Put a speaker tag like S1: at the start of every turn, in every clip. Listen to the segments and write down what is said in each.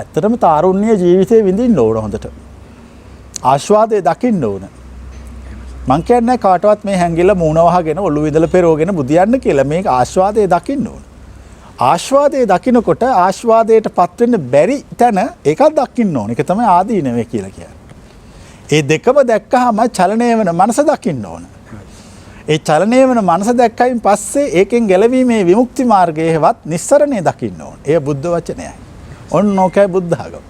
S1: ඇත්තටම තාරුණ්‍ය ජීවිතේ විඳින්න ඕන හොඳට. ආස්වාදයේ දකින්න ඕන. මං කියන්නේ කාටවත් මේ හැංගිලා මූණ වහගෙන ඔළුව ඉදලා පෙරෝගෙන බුදියන්න කියලා මේක ආස්වාදයේ දකින්න ඕන. ආස්වාදයේ දකින්නකොට ආස්වාදයටපත් වෙන්න බැරි තැන ඒකත් දකින්න ඕන. ඒක තමයි ආදීනවේ කියලා කියන්නේ. ඒ දෙකම දැක්කහම චලනය වෙන මනස දකින්න ඕන. ඒ චලනය වෙන මනස දැක්කයින් පස්සේ ඒකෙන් ගැලවීමේ විමුක්ති මාර්ගයේවත් නිස්සරණය දකින්න ඕන. ඒ බුද්ධ වචනයයි. ඔන්න ඕකයි බුද්ධ ආගම.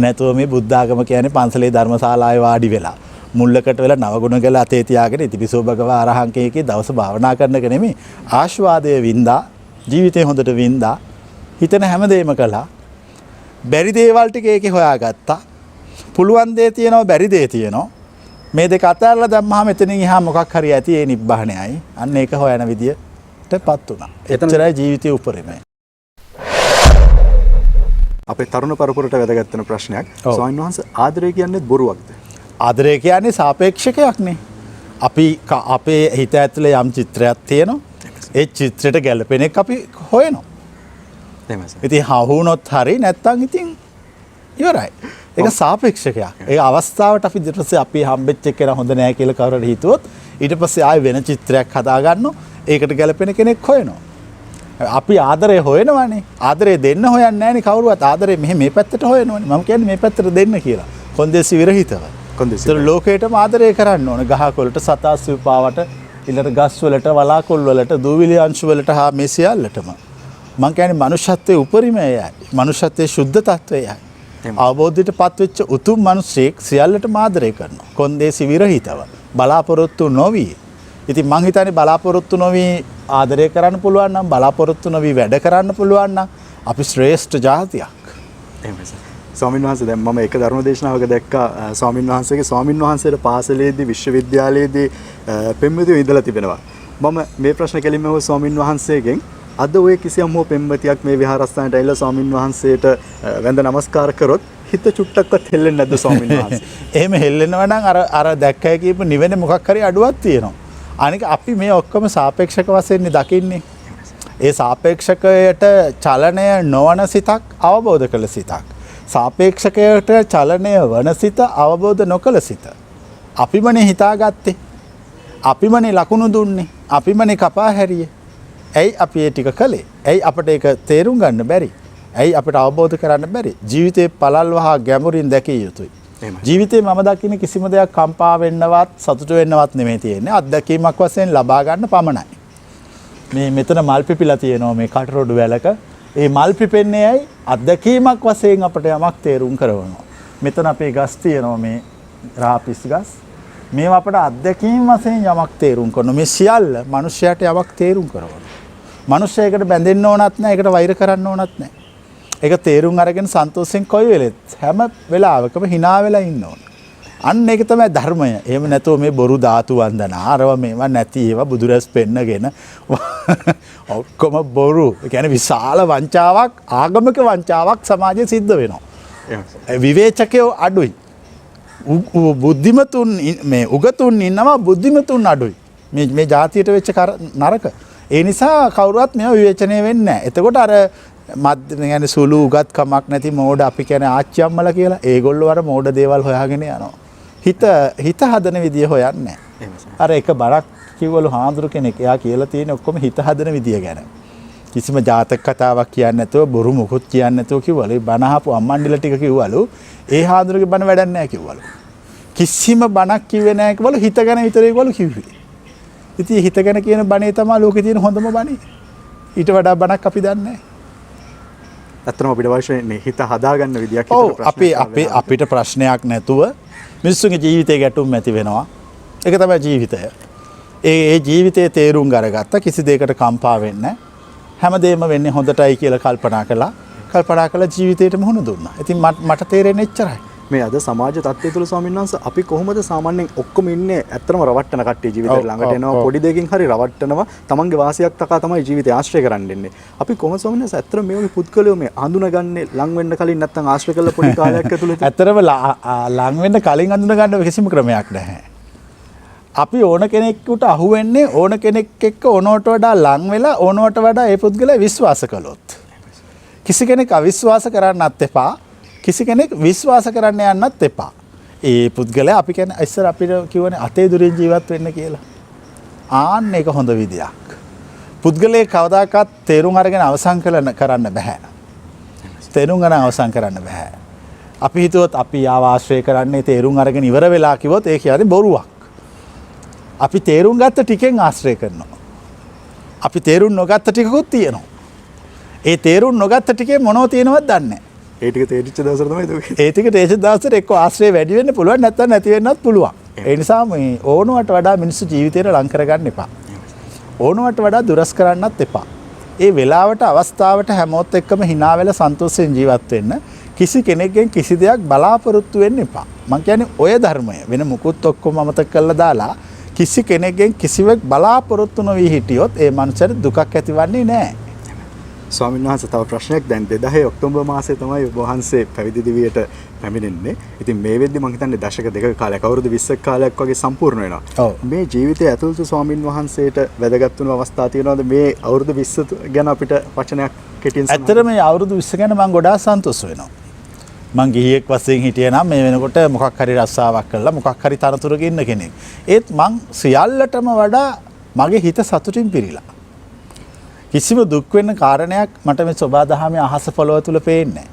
S1: නැතුව මේ බුද්ධ ආගම කියන්නේ පන්සලේ ධර්මශාලාවේ වාඩි වෙලා මුල්ලකට වෙලා නවගුණ ගල අතේ තියාගෙන ඉතිපිසෝ භගවා අරහංකේකේ දවස භාවනා කරන එක නෙමෙයි. ආස්වාදයේ වින්දා ජීවිතේ හොඳට වින්දා හිතන හැමදේම කළා. බැරි දේවල් ටික ඒකේ හොයාගත්තා. පුළුවන් දේ තියෙනවා බැරි දේ තියෙනවා. මේ දෙක අතරලා දැම්මහම එතනින් එහා මොකක් හරි ඇති ඒ නිබ්බහණයයි. අන්න ඒක හොයන විදියටපත් උනා. එතරයි ජීවිතයේ උපරිමය.
S2: අපේ තරුණ පරපුරට වැදගත් වෙන ප්‍රශ්නයක්. ස්වාමීන් වහන්සේ ආදරය කියන්නේ බොරුවක්ද?
S1: ආදරය කියන්නේ සාපේක්ෂකයක්නේ. අපි අපේ හිත ඇතුලේ යම් චිත්‍රයක් තියෙනවා. ඒ චිත්‍රයට ගැලපෙන එක අපි හොයනවා.
S2: එහෙමයි සර්.
S1: ඉතින් හවුනොත් හරි නැත්තම් ඉතින් ඉවරයි. ඒක සාපේක්ෂකයක්. ඒ අවස්ථාවට අපි ඊට පස්සේ අපි හම්බෙච්ච එක හොඳ නෑ කියලා කවුරුහරි හිතුවොත් ඊට පස්සේ ආයෙ වෙන චිත්‍රයක් හදා ගන්නවා. ඒකට ගැලපෙන කෙනෙක් හොයනවා. අපි ආදරය හොයනවානේ. ආදරය දෙන්න හොයන්නේ නෑනේ කවුරුවත්. ආදරය මෙහෙ මේ පැත්තට හොයනවානේ. මම කියන්නේ මේ පැත්තට දෙන්න කියලා. කොන්දේසි විරහිතව. කොන්දේසි. ඒතර ලෝකේටම ආදරය කරන්න ඕන. ගහකොළට සතා සිව්පාවට ඊළඟ ගස් වලට වලාකුළු වලට දූවිලි අංශු වලට හා මේ සියල්ලටම. මම කියන්නේ මනුෂ්‍යත්වයේ උපරිමයයි. මනුෂ්‍යත්වයේ සුද්ධ තත්වයයි. අවබෝධයටපත් වෙච්ච උතුම් මිනිසෙක් සියල්ලටම ආදරය කරනවා. කොන්දේසි විරහිතව. බලාපොරොත්තු නොවි. ඉතින් මං හිතන්නේ බලාපොරොත්තු නොවි ආදරය කරන්න පුළුවන් නම් බලාපොරොත්තු නොවි වැඩ කරන්න පුළුවන් නම් අපි ශ්‍රේෂ්ඨ ජාතියක්.
S2: එහෙමයි සර්. ස්වාමීන් වහන්සේ දැන් මම එක ධර්ම දේශනාවක දැක්කා ස්වාමීන් වහන්සේගේ ස්වාමීන් වහන්සේට පාසලේදී විශ්වවිද්‍යාලයේදී පෙම්වතියෝ ඉඳලා තිබෙනවා. මම මේ ප්‍රශ්න කෙලින්ම ඔය ස්වාමීන් වහන්සේගෙන් අද ඔය කිසියම් හෝ පෙම්වතියක් මේ විහාරස්ථානට ඇවිල්ලා ස්වාමීන් වහන්සේට වැඳ නමස්කාර කරොත් හිත චුට්ටක්වත් හෙල්ලෙන්නේ නැද්ද ස්වාමීන් වහන්සේ?
S1: එහෙම හෙල්ලෙනවා නම් අර දැක්කයි කියපු නිවෙන්නේ මොකක් හරි අඩුවක් තියෙනවා. අනික අපි මේ ඔක්කොම සාපේක්ෂක වශයෙන් දකින්නේ. ඒ සාපේක්ෂකයට චලනය නොවන සිතක් අවබෝධ කළ සිතක්. සාපේක්ෂකයට චලනය වන සිත අවබෝධ නොකළ සිත. අපිමනේ හිතාගත්තේ. අපිමනේ ලකුණු දුන්නේ. අපිමනේ කපා හැරියේ. ඇයි අපි ඒ ටික කළේ? ඇයි අපිට ඒක තේරුම් ගන්න බැරි? ඇයි අපිට අවබෝධ කරන්න බැරි? ජීවිතේ පළල් වහා ගැඹුරින් දැකිය යුතුයි. ජීවිතේ මම දකින්නේ කිසිම දෙයක් කම්පා වෙන්නවත් සතුටු වෙන්නවත් නෙමෙයි තියෙන්නේ. අත්දැකීමක් වශයෙන් ලබා ගන්න පමණයි. මේ මෙතන මල් පිපිලා තියෙනවා මේ කටරොඩු වැලක. ඒ මල් පිපෙන්නේ ඇයි? අත්දැකීමක් වශයෙන් අපිට යමක් තේරුම් කරවනවා. මෙතන අපේ ගස් තියෙනවා මේ රාපිස් ගස්. මේවා අපිට අත්දැකීම් වශයෙන් යමක් තේරුම් කරනවා. මේ සියල්ල මිනිස්යාට යමක් තේරුම් කරවනවා. මිනිස්යායකට බැඳෙන්න ඕනත් නැහැ. ඒකට වෛර කරන්න ඕනත් නැහැ. ඒක තේරුම් අරගෙන සන්තෝෂෙන් කොයි වෙලෙත් හැම වෙලාවකම hina වෙලා ඉන්න ඕන. අන්න ඒක තමයි ධර්මය. එහෙම නැතුව මේ බොරු ධාතු වන්දනා අරව මේවා නැති ඒවා බුදුරස් පෙන්නගෙන ඔක්කොම බොරු. ඒ කියන්නේ විශාල වංචාවක් ආගමික වංචාවක් සමාජයේ සිද්ධ වෙනවා. විවේචකයෝ අඩුයි. බුද්ධිමතුන් මේ උගතුන් ඉන්නවා බුද්ධිමතුන් අඩුයි. මේ ජාතියට වෙච්ච නරක. ඒ නිසා කවුරුවත් මේව විවේචනය වෙන්නේ නැහැ. එතකොට අර මධ්‍යම සුළු උගත්කමක් නැති මෝඩ අපි කියන්නේ ආච්චි අම්මලා කියලා. ඒගොල්ලෝ අර මෝඩ දේවල් හොයාගෙන යනවා. හිත හදන විදිය හොයන්නේ නැහැ. අර එක බරක් කිව්වලු හාමුදුරු කෙනෙක්. එයා කියලා තියෙන්නේ ඔක්කොම හිත හදන විදිය ගැන. කිසිම ජාතක කතාවක් කියන්නේ නැතුව බොරු මුකුත් කියන්නේ නැතුව කිව්වලු. බණ අහපු අම්මන්ඩිලා ටික කිව්වලු. ඒ හාමුදුරුගේ බණ වැඩක් නැහැ කිව්වලු. කිසිම බණක් කිව්වේ නැහැ කිව්වලු. හිත ගැන විතරයි කිව්වලු කිව්වේ. ඉතින් හිත ගැන කියන බණේ තමයි ලෝකේ තියෙන හොඳම බණේ. ඊට වඩා බණක් අපි දන්නේ නැහැ.
S2: ඇත්තටම අපිට අවශ්‍යනේ හිත හදාගන්න විදියක්
S1: අපිට ප්‍රශ්නයක් නැතුව මිනිස්සුන්ගේ ජීවිතේ ගැටුම් ඇති වෙනවා. ඒක තමයි ජීවිතය. ඒ ජීවිතයේ තේරුම් අරගත්ත කිසි දෙයකට කම්පා වෙන්නේ හැමදේම වෙන්නේ හොඳටයි කියලා කල්පනා කළා ජීවිතේට මුහුණ දුන්නා. ඉතින් මට තේරෙන්නේ එච්චරයි.
S2: මේ අද සමාජ තත්ත්වය තුළ ස්වාමීන් වහන්සේ අපි කොහොමද සාමාන්‍යයෙන් ඔක්කොම ඉන්නේ ඇත්තම රවට්ටන කට්ටිය ජීවිතේ ළඟට එනවා පොඩි දෙයකින් හරි රවට්ටනවා තමන්ගේ වාසියක් තකා තමයි ජීවිතය ආශ්‍රය කරන්න ඉන්නේ. අපි කොහොමද ස්වාමීන් වහන්සේ ඇත්තම මේ වගේ පුද්ගලයෝ මේ හඳුනගන්නේ ලං වෙන්න කලින් නැත්නම් ආශ්‍රය කළ පොඩි කාලයක් ඇතුළත?
S1: ඇත්තම ලං වෙන්න කලින් හඳුන ගන්න කිසිම ක්‍රමයක් නැහැ. අපි ඕන කෙනෙකුට අහු වෙන්නේ ඕන කෙනෙක් එක්ක ඕනවට වඩා ලං වෙලා ඕනවට වඩා ඒ පුද්ගලයා විශ්වාස කළොත්. කිසි කෙනෙක් අවිශ්වාස කරන්නත් එපා. කිසි කෙනෙක් විශ්වාස කරන්න යන්නත් එපා. ඒ පුද්ගලයා අපි කියන්නේ ඉස්සර අපිට කියවනේ අතේ දුරින් ජීවත් වෙන්න කියලා. ආන්න ඒක හොඳ විදියක්. පුද්ගලයේ කවදාකවත් තේරුම් අරගෙන අවසන් කරන්න බෑ. තේරුම් ගන්න අවසන් කරන්න බෑ. අපි හිතුවොත් අපි ආව ආශ්‍රය කරන්නේ තේරුම් අරගෙන ඉවර වෙලා කිව්වොත් ඒ කියන්නේ බොරුවක්. අපි තේරුම් ගත්ත ටිකෙන් ආශ්‍රය කරනවා. අපි තේරුම් නොගත්ත ටිකකුත් තියෙනවා. ඒ තේරුම් නොගත්ත ටිකේ මොනව තියෙනවද දන්නේ නැහැ.
S2: ඒ ටික තේරිච්ච දවසට තමයි දුක.
S1: ඒ ටික තේරිච්ච දවසට එක්ක ආශ්‍රය වැඩි වෙන්න පුළුවන් නැත්නම් නැති වෙන්නත් පුළුවන්. ඒ නිසා මේ ඕනවට වඩා මිනිස්සු ජීවිතේට ලං කරගන්න එපා. ඕනවට වඩා දුරස් කරන්නත් එපා. ඒ වෙලාවට අවස්ථාවට හැමෝත් එක්කම hina වෙලා සන්තෝෂයෙන් ජීවත් වෙන්න කිසි කෙනෙක්ගෙන් කිසි දෙයක් බලාපොරොත්තු වෙන්න එපා. මං කියන්නේ ඔය ධර්මය වෙන මුකුත් ඔක්කොම අමතක කරලා දාලා කිසි කෙනෙක්ගෙන් කිසිවක් බලාපොරොත්තු නොවී හිටියොත් ඒ මනුස්සයාට දුකක් ඇතිවන්නේ නැහැ.
S2: ස්වාමීන් වහන්සේ තව ප්‍රශ්නයක් දැන් 2010 ඔක්තෝබර් මාසයේ තමයි ඔබ වහන්සේ පැවිදි දිවියට පැමිණෙන්නේ. ඉතින් මේ වෙද්දි මම හිතන්නේ දශක දෙකක කාලයක් අවුරුදු 20ක කාලයක් වගේ සම්පූර්ණ වෙනවා. මේ ජීවිතය ඇතුළත ස්වාමීන් වහන්සේට වැදගත් වුණු අවස්ථා තියෙනවද මේ අවුරුදු 20 ගැන අපිට වචනයක් කෙටියෙන් සඳහන්?
S1: ඇත්තටම මේ අවුරුදු 20 ගැන මම ගොඩාක් සන්තෝෂ වෙනවා. මං ගිහියෙක් වශයෙන් හිටියේ නම් මේ වෙනකොට මොකක් හරි රස්සාවක් කරලා මොකක් හරි තනතුරක ඉන්න කෙනෙක්. ඒත් මං සියල්ලටම වඩා මගේ හිත සතුටින් පිරීලා. කිසිම දුක් වෙන්න කාරණයක් මට මේ සබා දහමේ අහස පොළව තුල පේන්නේ නැහැ.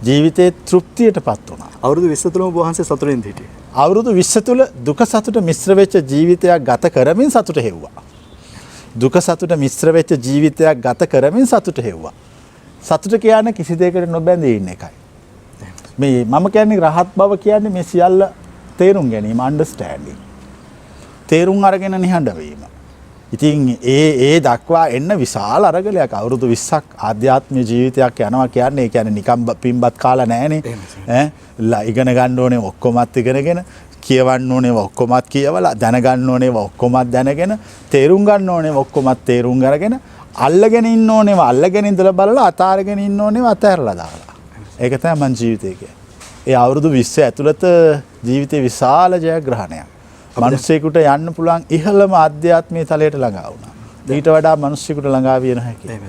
S1: ජීවිතේ තෘප්තියටපත් වුණා.
S2: අවුරුදු 20 තුලම ඔබ වහන්සේ සතුටින් හිටියේ.
S1: අවුරුදු 20 තුල දුක සතුට මිශ්‍ර වෙච්ච ජීවිතයක් ගත කරමින් සතුට හෙව්වා. දුක සතුට මිශ්‍ර වෙච්ච ජීවිතයක් ගත කරමින් සතුට හෙව්වා. සතුට කියන්නේ කිසි දෙයකට නොබැඳී ඉන්න එකයි. මේ මම කියන්නේ රහත් බව කියන්නේ මේ සියල්ල තේරුම් ගැනීම අන්ඩර්ස්ටෑන්ඩින්. තේරුම් අරගෙන නිහඬ වීම. ඉතින් ඒ දක්වා එන්න විශාල අරගලයක් අවුරුදු 20ක් ආධ්‍යාත්මික ජීවිතයක් යනවා කියන්නේ ඒ කියන්නේ නිකම් පින්බත් කාලා නැහනේ. ඉගෙන ගන්න ඕනේ ඔක්කොමත් ඉගෙනගෙන කියවන්න ඕනේ ඔක්කොමත් කියවලා දැනගන්න ඕනේ ඔක්කොමත් දැනගෙන තේරුම් ගන්න ඕනේ ඔක්කොමත් තේරුම් අරගෙන අල්ලගෙන ඉන්න ඕනේ අල්ලගෙන ඉඳලා බලලා අතාරගෙන ඉන්න ඕනේ අතහැරලා දාලා. ඒක තමයි මං ජීවිතේ කියන්නේ. ඒ අවුරුදු 20 ඇතුළත ජීවිතේ විශාල ජයග්‍රහණයක්. මිනිස්සෙකුට යන්න පුළුවන් ඉහළම ආධ්‍යාත්මීය තලයට ළඟා වුණා. ඊට වඩා මිනිස්සෙකුට ළඟා විය නොහැකි.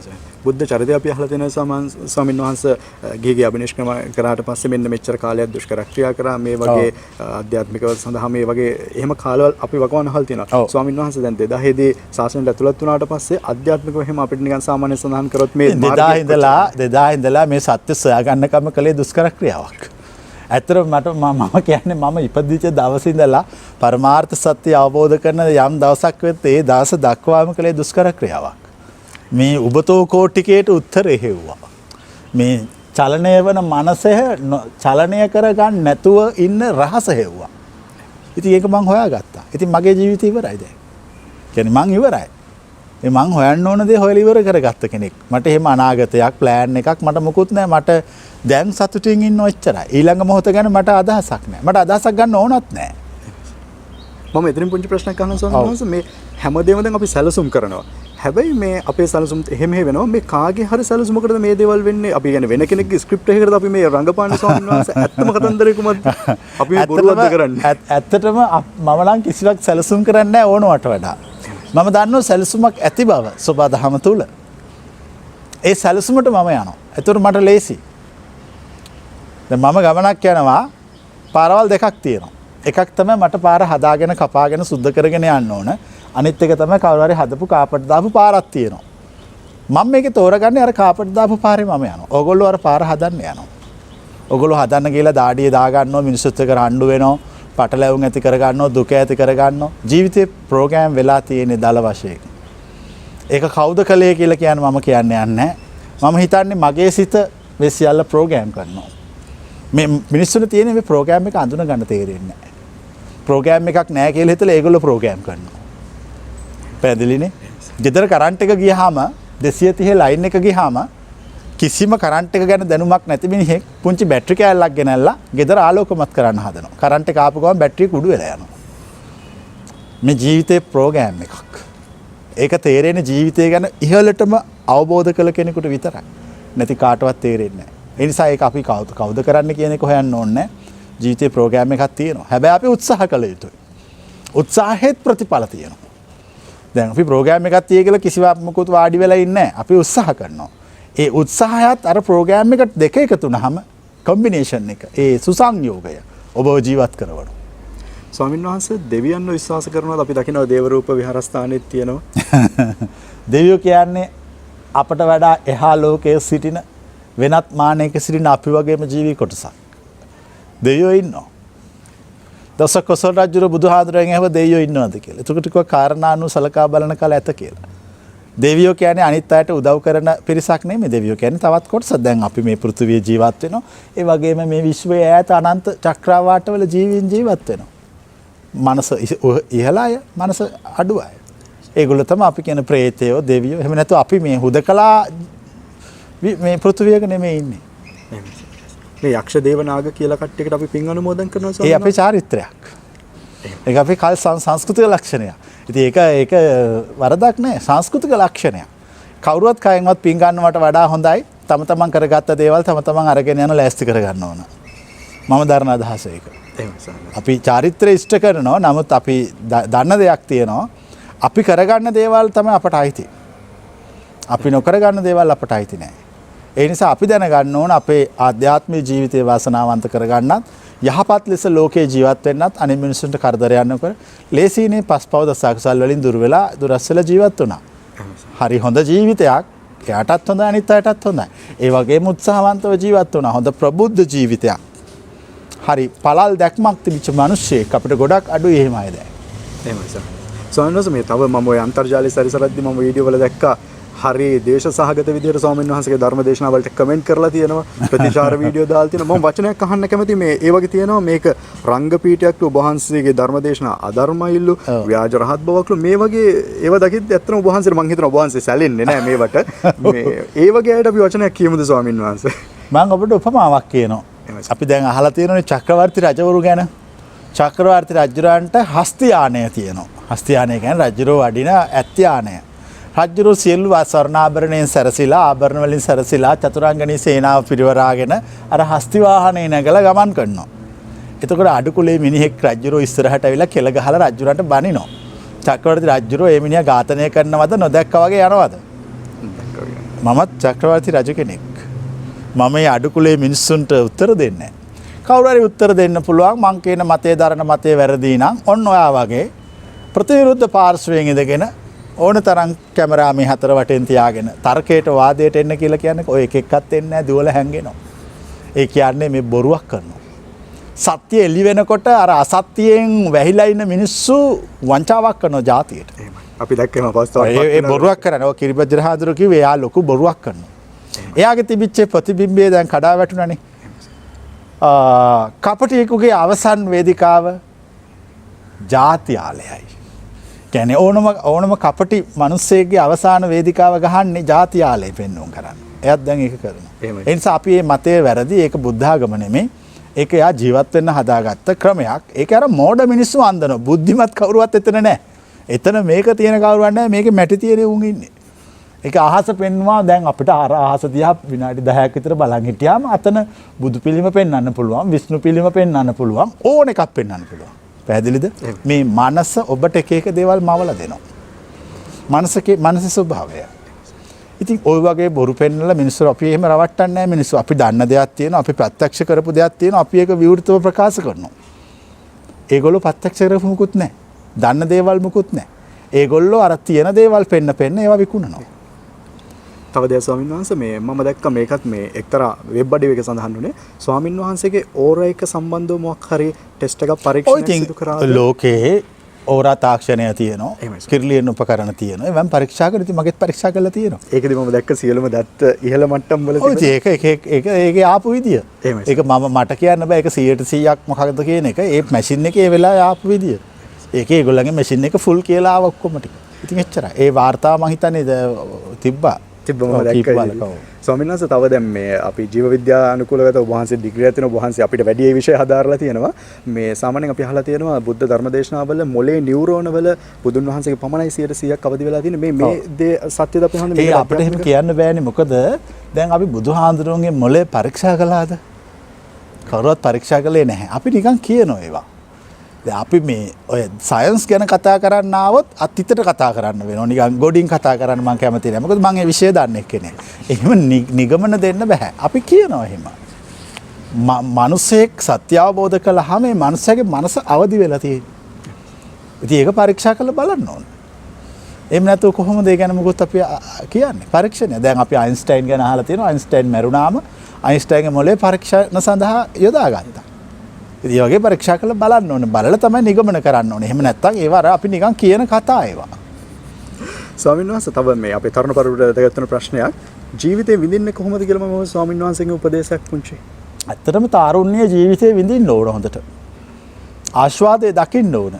S2: බුද්ධ චරිතය අපි අහලා තියෙනවා ස්වාමීන් වහන්සේ ගිහිගේ අභිනිෂ්ක්‍රම කරාට පස්සේ මෙන්න මෙච්චර කාලයක් දුෂ්කර ක්‍රියා කරා මේ වගේ ආධ්‍යාත්මිකව සඳහා මේ වගේ එහෙම කාලවල අපි වකවාන අහලා තියෙනවා. ස්වාමීන් වහන්සේ දැන් 2000 දී ශාසනයට ඇතුළත් වුණාට පස්සේ ආධ්‍යාත්මිකව එහෙම අපිට නිකන් සාමාන්‍ය සඳහන් කරොත් මේ
S1: 2000 ඉඳලා මේ සත්‍ය සොයා ගන්න කම කලේ දුෂ්කර ක්‍රියාවක්. ඇත්තටම මම කියන්නේ මම ඉපදිච්ච දවසේ ඉඳලා පරමාර්ථ සත්‍ය අවබෝධ කරන යම් දවසක් වෙත් ඒ දවස දක්වාම කලේ දුෂ්කර ක්‍රියාවක්. මේ උබතෝ කෝටිකේට උත්තර එහෙව්වා. මේ චලනය වන මනසෙ චලනය කරගන්න නැතුව ඉන්න රහස හෙව්වා. ඉතින් ඒක මං හොයාගත්තා. ඉතින් මගේ ජීවිතය ඉවරයි දැන්. කියන්නේ මං ඉවරයි. ඒ මං හොයන්න ඕන දේ හොයලා ඉවර කරගත්ත කෙනෙක්. මට එහෙම අනාගතයක් ප්ලෑන් එකක් මට මොකුත් නැහැ. මට දැන් සතුටින් ඉන්න ඔච්චරයි. ඊළඟ මොහොත ගැන මට අදහසක් නැහැ. මට අදහසක් ගන්න ඕනත් නැහැ.
S2: මම එතනින් පුංචි ප්‍රශ්නයක් අහන්න සෝනස මේ හැමදේම දැන් අපි සැලසුම් කරනවා. හැබැයි මේ අපේ සැලසුම් එහෙම වෙනවා මේ කාගේ හරි සැලසුමකටද මේ දේවල් වෙන්නේ? අපි කියන්නේ වෙන කෙනෙක්ගේ ස්ක්‍රිප්ට් එකකටද අපි මේ රංගපාන ස්වාමීන් වහන්සේ ඇත්තම කතන්දරේකුමත් අපි මේ බොරුවක්ද කරන්නේ?
S1: ඇත්තටම මම නම් කිසිවක් සැලසුම් කරන්නේ නැහැ ඕනවට වඩා. මම දන්නවා සැලසුමක් ඇති බව සබා දහම තුල. ඒ සැලසුමට මම යනවා. ඒතර මට ලේසි. දැන් මම ගමනක් යනවා පාරවල් දෙකක් තියෙනවා. එකක් තමයි මට පාර හදාගෙන කපාගෙන සුද්ධ කරගෙන යන්න ඕන. අනිත් එක තමයි කවුරු හරි හදපු කාපට් දාපු පාරක් තියෙනවා. මම මේකේ තෝරගන්නේ අර කාපට් දාපු පාරේ මම යනවා. ඕගොල්ලෝ අර පාර හදන්න යනවා. ඕගොල්ලෝ හදන්න ගිහලා දාඩිය දා ගන්නවා මිනිස්සුත් එක්ක රණ්ඩු වෙනවා. පටලැවුම් ඇති කර ගන්නවා දුක ඇති කර ගන්නවා. ජීවිතේ ප්‍රෝග්‍රෑම් වෙලා තියෙන්නේ දල වශයෙන්. ඒක කවුද කලේ කියලා කියන්නේ මම කියන්නේ නැහැ. මම හිතන්නේ මගේ සිත මේ සියල්ල ප්‍රෝග්‍රෑම් කරනවා. මේ මිනිස්සුන්ට තියෙන මේ ප්‍රෝග්‍රෑම් එක අඳුන ගන්න තේරෙන්නේ නැහැ. ප්‍රෝග්‍රෑම් එකක් නැහැ කියලා හිතලා ඒගොල්ලෝ ප්‍රෝග්‍රෑම් කරනවා. පැහැදිලිනේ? ගෙදර කරන්ට් එක ගියාම 230 ලයින් එක ගියාම කිසිම කරන්ට් එක ගැන දැනුමක් නැති මිනිහෙක් පුංචි බැටරි කෑල්ලක් ගෙනල්ලා ගෙදර ආලෝකමත් කරන්න හදනවා. කරන්ට් එක ආපු ගමන් බැටරිය කුඩු වෙලා යනවා. මේ ජීවිතේ ප්‍රෝග්‍රෑම් එකක්. ඒක තේරෙන්නේ ජීවිතය ගැන ඉහළටම අවබෝධ කළ කෙනෙකුට විතරයි. නැති කාටවත් තේරෙන්නේ නැහැ. ඒ නිසා ඒක අපි කවුද කරන්න කියන එක හොයන්න ඕනේ. ජීවිතේ ප්‍රෝග්‍රෑම් එකක් තියෙනවා. හැබැයි අපි උත්සාහ කළ යුතුයි. උත්සාහෙත් ප්‍රතිඵල තියෙනවා. දැන් අපි ප්‍රෝග්‍රෑම් එකක් තිය කියලා කිසිවක් මොකුත් වාඩි වෙලා ඉන්නේ නැහැ. අපි උත්සාහ කරනවා. ඒ උත්සාහයත් අර ප්‍රෝග්‍රෑම් එකට දෙක එකතු වුනහම කොම්බිනේෂන් එක ඒ සුසංයෝගය ඔබව ජීවත් කරවන.
S2: ස්වාමීන් වහන්සේ දෙවියන්ව විශ්වාස කරනවාද? අපි දකිනවා දේව රූප විහාරස්ථානෙත් තියෙනවා.
S1: දෙවියෝ කියන්නේ අපට වඩා එහා ලෝකයේ සිටින වෙනත් මානයක සිටින අපි වගේම ජීවි කොටසක්. දෙවියෝ ඉන්නවා. දස කොසල් රජුගේ බුදුහාඳුරෙන් එහෙම දෙවියෝ ඉන්නවද කියලා. එතකොට ටිකක් කාරණානු සලකා බලන කල ඇත කියලා. දෙවියෝ කියන්නේ අනිත් අයට උදව් කරන පිරිසක් නෙමෙයි. දෙවියෝ කියන්නේ තවත් කොටසක්. දැන් අපි මේ පෘථිවියේ ජීවත් වෙනවා. ඒ වගේම මේ විශ්වයේ ඈත අනන්ත චක්‍රාවාටවල ජීවීන් ජීවත් වෙනවා. මනස ඉහළ අය, මනස අඩු අය. ඒගොල්ලෝ තමයි අපි කියන ප්‍රේතයෝ, දෙවියෝ. එහෙම නැත්නම් අපි මේ හුදකලා මේ පෘථිවියක නෙමෙයි ඉන්නේ.
S2: මේ යක්ෂ දේව නාග කියලා කට්ටියකට අපි පින් අනුමෝදන් කරනවා
S1: ඒ අපේ චාරිත්‍රයක්. ඒක අපේ කල් සංස්කෘතික ලක්ෂණයක්. ඉතින් ඒක වරදක් නෑ. සංස්කෘතික ලක්ෂණයක්. කවුරුවත් කයෙන්වත් පින් ගන්නවට වඩා හොඳයි තම තමන් කරගත්ත දේවල් තම තමන් අරගෙන යන ලෑස්ති කරගන්න ඕන. මම දරන අදහස ඒක. අපි චාරිත්‍රය ඉෂ්ට කරනවා. නමුත් අපි දන්න දෙයක් තියෙනවා. අපි කරගන්න දේවල් තමයි අපට අයිති. අපි නොකරගන්න දේවල් අපට අයිති නෑ. ඒ නිසා අපි දැනගන්න ඕන අපේ ආධ්‍යාත්මික ජීවිතය වාසනාවන්ත කරගන්නත් යහපත් ලෙස ලෝකේ ජීවත් වෙන්නත් අනිත් මිනිසුන්ට කරදරයක් නොකර ලේසියිනේ පස්පව දසකුසල් වලින් දුර වෙලා දුරස්සල ජීවත් වුණා. හරි හොඳ ජීවිතයක්. එයාටත් හොඳයි අනිත් අයටත් හොඳයි. ඒ වගේම උත්සාහවන්තව ජීවත් වුණා. හොඳ ප්‍රබුද්ධ ජීවිතයක්. හරි පළල් දැක්මක් තිබිච්ච මිනිස්සෙක් අපිට ගොඩක් අඩුයි එහෙම අය දැන්.
S2: එහෙමයි සර්. ස්වාමීන් වහන්සේ මේ තව මම ওই අන්තර්ජාලය සැරිසරද්දි මම වීඩියෝ වල දැක්කා හරි දේශ සහගත විදිහට ස්වාමීන් වහන්සේගේ ධර්ම දේශනා වලට කමෙන්ට් කරලා තියෙනවා ප්‍රතිචාර වීඩියෝ දාලා තියෙනවා. මම වචනයක් අහන්න කැමතියි මේ ඒ වගේ තියෙනවා මේක රංග පීඨයක් ඔබ වහන්සේගේ ධර්ම දේශනා අධර්මයිලු ව්‍යාජ රහත් බවක්ලු මේ වගේ ඒවා දකිද්දි ඇත්තටම ඔබ වහන්සේට මම හිතනවා ඔබ වහන්සේ සැලෙන්නේ නැහැ මේවට. මේ ඒ වගේ අයට අපි වචනයක් කියමුද ස්වාමීන් වහන්සේ?
S1: මම ඔබට උපමාවක් කියනවා. අපි දැන් අහලා තියෙනනේ චක්‍රවර්ති රජවරු ගැන. චක්‍රවර්ති රජුරන්ට හස්ති යානය තියෙනවා. හස්ති යානය කියන්නේ රජුරෝ වඩින ඇත් යානය. රජුරෝ සියලු ස්වර්ණාභරණයෙන් සැරසිලා ආභරණ වලින් සැරසිලා චතුරාංගනී සේනාව පිරිවරාගෙන අර හස්ති වාහනේ නැගලා ගමන් කරනවා. එතකොට අඩුකුලේ මිනිහෙක් රජුරෝ ඉස්සරහට ඇවිල්ලා කෙල ගහලා රජුරන්ට බනිනවා. චක්‍රවර්ති රජුරෝ මේ මිනිහා ඝාතනය කරනවද නොදැක්කා වගේ යනවද? මමත් චක්‍රවර්ති රජු කෙනෙක්. මම මේ අඩුකුලේ මිනිස්සුන්ට උත්තර දෙන්නේ නැහැ. කවුරු හරි උත්තර දෙන්න පුළුවන් මං කියන මතේ දරන මතේ වැරදි නම් ඔන්න ඔයා වගේ ප්‍රතිවිරුද්ධ පාර්ශවයෙන් ඉඳගෙන ඕන තරම් කැමරා මේ හතර වටෙන් තියාගෙන තර්කයට වාදයට එන්න කියලා කියන්නේ ඔය එක එක්කත් එන්නේ නැහැ දුවල හැංගෙනවා. ඒ කියන්නේ මේ බොරුවක් කරනවා. සත්‍ය එළි වෙනකොට අර අසත්‍යයෙන් වැහිලා ඉන්න මිනිස්සු වංචාවක් කරනවා ජාතියට.
S2: අපි දැක්කම පස්තව
S1: ඒ බොරුවක් කරන්නේ. ඔය කිරිබජ්ජර හාදුර කිව්වේ එයා ලොකු බොරුවක් කරනවා. එයාගේ තිබිච්ච ප්‍රතිබිම්බය දැන් කඩා වැටුණානේ. කපටියෙකුගේ අවසන් වේදිකාව ජාත්‍යාලයයි. කියන්නේ ඕනම කපටි මිනිස්සෙක්ගේ අවසාන වේදිකාව ගහන්නේ ජාත්‍යාලය පෙන්වුම් කරන්න. එයාත් දැන් ඒක කරනවා. ඒ නිසා අපි මේ මතය වැරදි. ඒක බුද්ධ ආගම නෙමෙයි. ඒක එයා ජීවත් වෙන්න හදාගත්ත ක්‍රමයක්. ඒක අර මෝඩ මිනිස්සු අන්දනවා. බුද්ධිමත් කවුරුවත් එතන නැහැ. එතන මේක තියෙන කවුරුවත් නැහැ. මේකේ මැටි තියෙන උන් ඉන්නේ. ඒක අහස පෙන්වනවා. දැන් අපිට අර අහස දිහා විනාඩි 10ක් විතර බලන් හිටියාම අතන බුදු පිළිම පෙන්වන්න පුළුවන්, විෂ්ණු පිළිම පෙන්වන්න පුළුවන්, ඕන එකක් පෙන්වන්න පුළුවන්. පැහැදිලිද? මේ මනස ඔබට එක එක දේවල් මවලා දෙනවා. මනසේ ස්වභාවය. ඉතින් ওই වගේ බොරු පෙන්නලා මිනිස්සු අපි එහෙම රවට්ටන්නේ නැහැ. මිනිස්සු අපි දන්න දෙයක් තියෙනවා, අපි ප්‍රත්‍යක්ෂ කරපු දෙයක් තියෙනවා, අපි ඒක විවෘතව ප්‍රකාශ කරනවා. ඒගොල්ලෝ ප්‍රත්‍යක්ෂ කරපු මුකුත් නැහැ. දන්න දේවල් මුකුත් නැහැ. ඒගොල්ලෝ අර තියෙන දේවල් පෙන්න ඒවා විකුණනවා.
S2: තව දෙයක් ස්වාමීන් වහන්සේ මේ මම දැක්ක මේකත් මේ එක්තරා වෙබ් අඩිය එක සඳහන් වුණේ ස්වාමීන් වහන්සේගේ ඕරා එක සම්බන්ධව මොකක් හරි ටෙස්ට් එකක් පරීක්ෂණයක් සිදු කරා.
S1: ලෝකේ ඕරා තාක්ෂණය තියෙනවා. කිරිලියන් උපකරණ තියෙනවා. ඒවන් පරීක්ෂා කරලා ඉතින් මගෙත් පරීක්ෂා කරලා තියෙනවා.
S2: ඒකදී මම දැක්ක සියලුම දත්ත ඉහළ මට්ටම් වල
S1: තිබෙනවා. ඒක ආපු විදිය. ඒක මට කියන්න බෑ ඒක 100%ක් මොකක්ද කියන එක. ඒ මැෂින් එකේ ඒ වෙලාවේ ආපු විදිය. ඒකේ ඒගොල්ලන්ගේ මැෂින් එක ෆුල් කියලා ආව ඔක්කොම ටික. ඉතින් එච්චරයි. ඒ වාර්තාව මම හිතන්නේ තිබ්බා. ස්වාමීන් වහන්සේ තව දැන් මේ අපි ජීව විද්‍යා අනුකූලව ඔබ වහන්සේ ඩිග්‍රී තියෙනවා. ඔබ වහන්සේ අපිට වැඩි මේ විෂය හදාarලා තියෙනවා. මේ සාමාන්‍යයෙන් අපි අහලා තියෙනවා බුද්ධ ධර්ම දේශනාවල මොලේ නියුරෝන වල බුදුන් වහන්සේගේ පමණයි 100%ක් අවදි වෙලා තියෙන්නේ. මේ දේ සත්‍යද අපි හඳුනන්නේ? ඒ අපිට එහෙම කියන්න බෑනේ. මොකද දැන් අපි බුදුහාඳුරුවන්ගේ මොලේ පරීක්ෂා කළාද? කවුරුවත් පරීක්ෂා කළේ නැහැ. අපි නිකන් කියනවා ඒවා. අපි මේ ඔය සයන්ස් ගැන කතා කරන්න ආවොත් අතීතයට කතා කරන්න වෙනවා. නිකන් ගොඩින් කතා කරන්න මම කැමති නැහැ. මොකද මම මේ විෂය දන්නේ කෙනෙක්. එහෙම නිගමන දෙන්න බෑ. අපි කියනවා එහෙම. මනුස්සයෙක් සත්‍ය අවබෝධ කළාම මේ මනුස්සයාගේ මනස අවදි වෙලා තියෙන්නේ. ඉතින් ඒක පරීක්ෂා කරලා බලන්න ඕන. එහෙම නැතුව කොහොමද ඒ ගැන මොකොත් අපි කියන්නේ? පරීක්ෂණය. දැන් අපි අයින්ස්ටයින් ගැන අහලා තියෙනවා. අයින්ස්ටයින් මැරුණාම අයින්ස්ටයින්ගේ මොලේ පරීක්ෂණ සඳහා යොදාගත්තා. ඉතින් ඒ වගේ පරීක්ෂා කරලා බලන්න ඕනේ. බලලා තමයි නිගමන කරන්න ඕනේ. එහෙම නැත්නම් ඒවා අර අපි නිකන් කියන කතා ඒවා.
S2: ස්වාමීන් වහන්සේ තව මේ අපේ තරුණ පරිවර්තනයට දැගත්තුන ප්‍රශ්නයක් ජීවිතේ විඳින්නේ කොහොමද කියලා මම ස්වාමීන් වහන්සේගේ උපදේශයක් පුංචි.
S1: ඇත්තටම තාරුණ්‍ය ජීවිතේ විඳින්න ඕන හොඳට. ආස්වාදයේ දකින්න ඕන.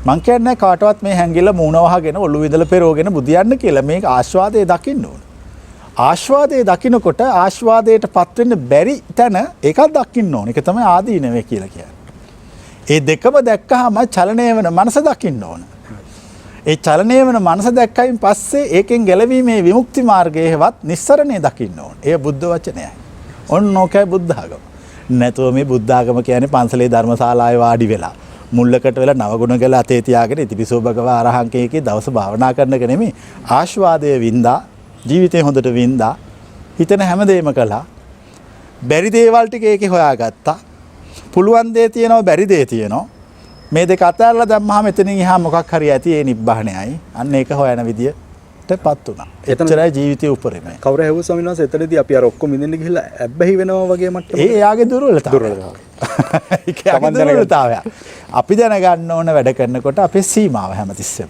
S1: මං කියන්නේ කාටවත් මේ හැංගිලා මූණ වහගෙන ඔළුව විදලා පෙරෝගෙන බුදියන්න කියලා මේක ආස්වාදයේ දකින්න ඕන. ආස්වාදයේ දකින්නකොට ආස්වාදයටපත් වෙන්න බැරි තැන ඒකක් දකින්න ඕන. ඒක තමයි ආදීනව කියලා කියන්නේ. ඒ දෙකම දැක්කහම චලනය වෙන මනස දකින්න ඕන. ඒ චලනය වෙන මනස දැක්කයින් පස්සේ ඒකෙන් ගැලවීමේ විමුක්ති මාර්ගයේවත් නිස්සරණය දකින්න ඕන. ඒ බුද්ධ වචනයයි. ඔන්න ඕකයි බුද්ධ ආගම. නැතුව මේ බුද්ධ ආගම කියන්නේ පන්සලේ ධර්මශාලාවේ වාඩි වෙලා මුල්ලකට වෙලා නවගුණ ගල අතේ තියාගෙන ඉතිපිසෝ භගවා අරහං කේකේ දවස භාවනා කරන එක නෙමෙයි. ආස්වාදයේ වින්දා ජීවිතේ හොඳට වින්දා හිතන හැමදේම කළා. බැරි දේවල් ටික ඒකේ හොයාගත්තා. පුළුවන් දේ තියෙනවා බැරි දේ තියෙනවා. මේ දෙක අතරලා දැම්මහම එතනින් එහා මොකක් හරි ඇති ඒ නිබ්බහණයයි. අන්න ඒක හොයන විදියටපත් උනා. එතනයි ජීවිතේ උපරිමයි.
S2: කවුරු හැවුව ස්වාමීන් වහන්සේ එතනදී අපි අර ඔක්කොම ඉඳින්න ගිහිල්ලා ඇබ්බැහි වෙනවා වගේ මට්ටමක.
S1: ඒ එයාගේ දුර්වලතාවය. අපි දැනගන්න ඕන වැඩ කරනකොට අපේ සීමාව හැමතිස්සෙම.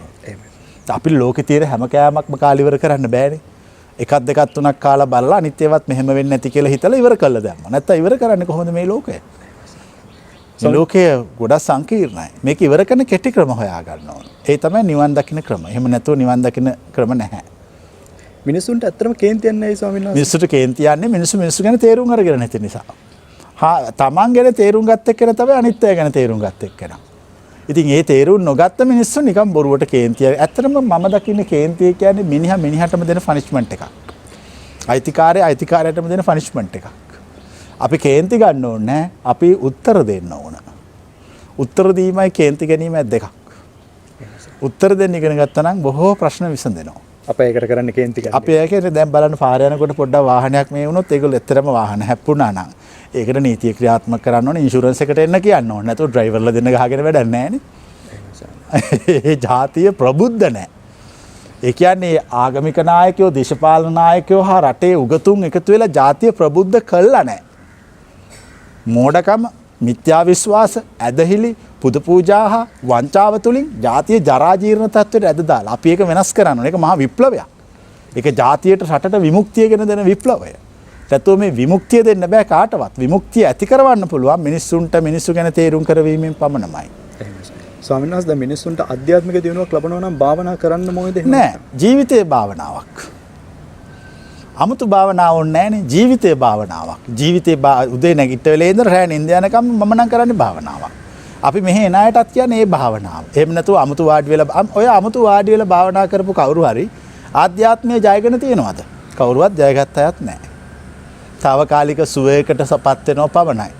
S1: අපි ලෝකේ තියෙන හැම කෑමක්ම කාලා ඉවර කරන්න බෑනේ. එකක් දෙකක් තුනක් කාලා බලලා අනිත් ඒවාත් මෙහෙම වෙන්නේ නැති කියලා හිතලා ඉවර කළා දැම්ම. නැත්තම් ඉවර කරන්නේ කොහොමද මේ ලෝකය? මේ ලෝකය ගොඩක් සංකීර්ණයි. මේක ඉවර කරන කෙටි ක්‍රම හොයා ගන්න ඕන. ඒ තමයි නිවන් දකින්න ක්‍රම. එහෙම නැතුව නිවන් දකින්න ක්‍රම නැහැ.
S2: මිනිසුන්ට ඇත්තටම කේන්ති යන්නේ ඇයි ස්වාමීන් වහන්සේ?
S1: මිනිස්සුන්ට කේන්ති යන්නේ මිනිස්සු ගැන තේරුම් අරගෙන නැති නිසා. තමන් ගැන තේරුම් ගත්ත එක්කන තමයි අනිත් අය ගැන තේරුම් ගත්ත එක්කන. ඉතින් ඒ තේරුම් නොගත්ත මිනිස්සු නිකන් බොරුවට කේන්තිය. ඇත්තටම මම දකින්නේ කේන්තිය කියන්නේ මිනිහටම දෙන ෆනිෂ්මන්ට් එකක්. අයිතිකාරයටම දෙන ෆනිෂ්මන්ට් එකක්. අපි කේන්ති ගන්න ඕනේ නැහැ. අපි උත්තර දෙන්න ඕන. උත්තර දීමයි කේන්ති ගැනීමයි දෙකක්. උත්තර දෙන්න ඉගෙන ගත්තා නම් බොහෝ ප්‍රශ්න විසඳෙනවා.
S2: අපේ ඒකට කරන්නේ කේන්ති ගන්න.
S1: අපි ඒකේ දැන් බලන්න පාර යනකොට පොඩ්ඩක් වාහනයක් මේ වුණොත් ඒගොල්ලෝ එතරම් වාහන හැප්පුණා නම් ඒකට නීතිය ක්‍රියාත්මක කරන්න ඕනේ ඉන්ෂුරන්ස් එකට එන්න කියන්න ඕනේ. නැත්නම් ඩ්‍රයිවර්ලා දෙන්න ගහගෙන වැඩක් නැහැ නේ. ඒ ජාතිය ප්‍රබුද්ධ නැහැ. ඒ කියන්නේ ආගමික නායකයෝ, දේශපාලන නායකයෝ හා රටේ උගතුන් එකතු වෙලා ජාතිය ප්‍රබුද්ධ කළා නැහැ. මෝඩකම, මිත්‍යා විශ්වාස, ඇදහිලි, පුද පූජා හා වංචාව තුලින් ජාතිය ජරා ජීර්ණ තත්ත්වයට ඇද දාලා අපි ඒක වෙනස් කරන්න ඕනේ. ඒක මහා විප්ලවයක්. ඒක ජාතියට රටට විමුක්තිය ගෙන දෙන විප්ලවය. නැත්නම් මේ විමුක්තිය දෙන්න බෑ කාටවත්. විමුක්තිය ඇති කරවන්න පුළුවන් මිනිස්සුන්ට මිනිස්සු ගැන තේරුම් කරවීමෙන් පමණමයි.
S2: ස්වාමීන් වහන්සේ දැන් මිනිස්සුන්ට ආධ්‍යාත්මික දියුණුවක් ලබනවා නම් භාවනා කරන්න ඕනේද?
S1: නෑ. ජීවිතේ භාවනාවක්. අමුතු භාවනාවක් නෑනේ. ජීවිතේ භාවනාවක්. ජීවිතේ උදේ නැගිටලා ඉඳන් රෑ නිින්ද යනකම් මම නම් කරන්නේ භාවනාවක්. අපි මෙහෙ එන අයටත් කියන්නේ මේ භාවනාව. එහෙම නැතුව අමුතු වාඩි වෙලා ඔය අමුතු වාඩි වෙලා භාවනා කරපු කවුරු හරි ආධ්‍යාත්මය ජයගෙන තියෙනවද? කවුරුවත් ජයගත්ත අයත් නෑ. తాවකාලික සුවයකට සපත් වෙනව පමණයි.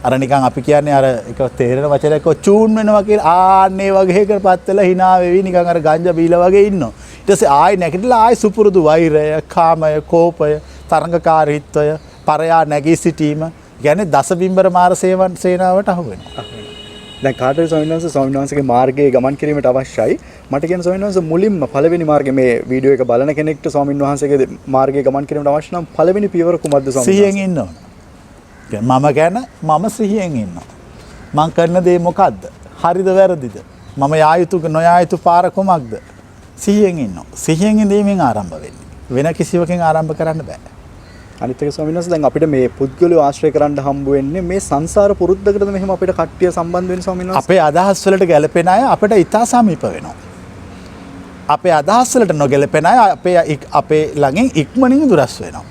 S1: අර නිකන් අපි කියන්නේ අර එක තේරෙන වචනයක චූන් වෙනවා කියලා ආන්නේ වගේකටපත් වෙලා hina වෙවි නිකන් අර ගංජා බීලා වගේ ඉන්නවා. ඊට පස්සේ ආයි නැගිටලා ආයි සුපුරුදු වෛරය, කාමය, කෝපය, තරංගකාරීත්වය, පරයා නැගී සිටීම කියන්නේ දසබිම්බර මාර සේනාවට අහු වෙනවා.
S2: දැන් කාටද ස්වාමීන් වහන්සේගේ මාර්ගයේ ගමන් කිරීමට අවශ්‍යයි. මට කියන ස්වාමීන් වහන්සේ මුලින්ම පළවෙනි මාර්ගයේ මේ වීඩියෝ එක බලන කෙනෙක්ට ස්වාමීන් වහන්සේගේ මාර්ගයේ ගමන් කිරීමට අවශ්‍ය නම් පළවෙනි පියවර කුමක්ද ස්වාමීන් වහන්සේ?
S1: සිහියෙන් ඉන්න ඕන. මම ගැන මම සිහියෙන් ඉන්නවා. මං කරන දේ මොකද්ද? හරිද වැරදිද? මම යා යුතු නොයා යුතු පාර කොමක්ද? සිහියෙන් ඉන්නවා. සිහියෙන් ඉඳීමෙන් ආරම්භ වෙන්නේ. වෙන කිසිවකින් ආරම්භ කරන්න බෑ.
S2: අනිත් එක ස්වාමීන් වහන්සේ දැන් අපිට මේ පුද්ගලයෝ ආශ්‍රය කරන්න හම්බ වෙන්නේ මේ සංසාර පුරුද්දකටද මෙහෙම අපිට කට්ටිය සම්බන්ධ වෙන්නේ ස්වාමීන් වහන්සේ?
S1: අපේ අදහස් වලට ගැලපෙන අය අපිට ඉතා සමීප වෙනවා. අපේ අදහස් වලට නොගැලපෙන අය අපේ ළඟින් ඉක්මනින් දුරස් වෙනවා.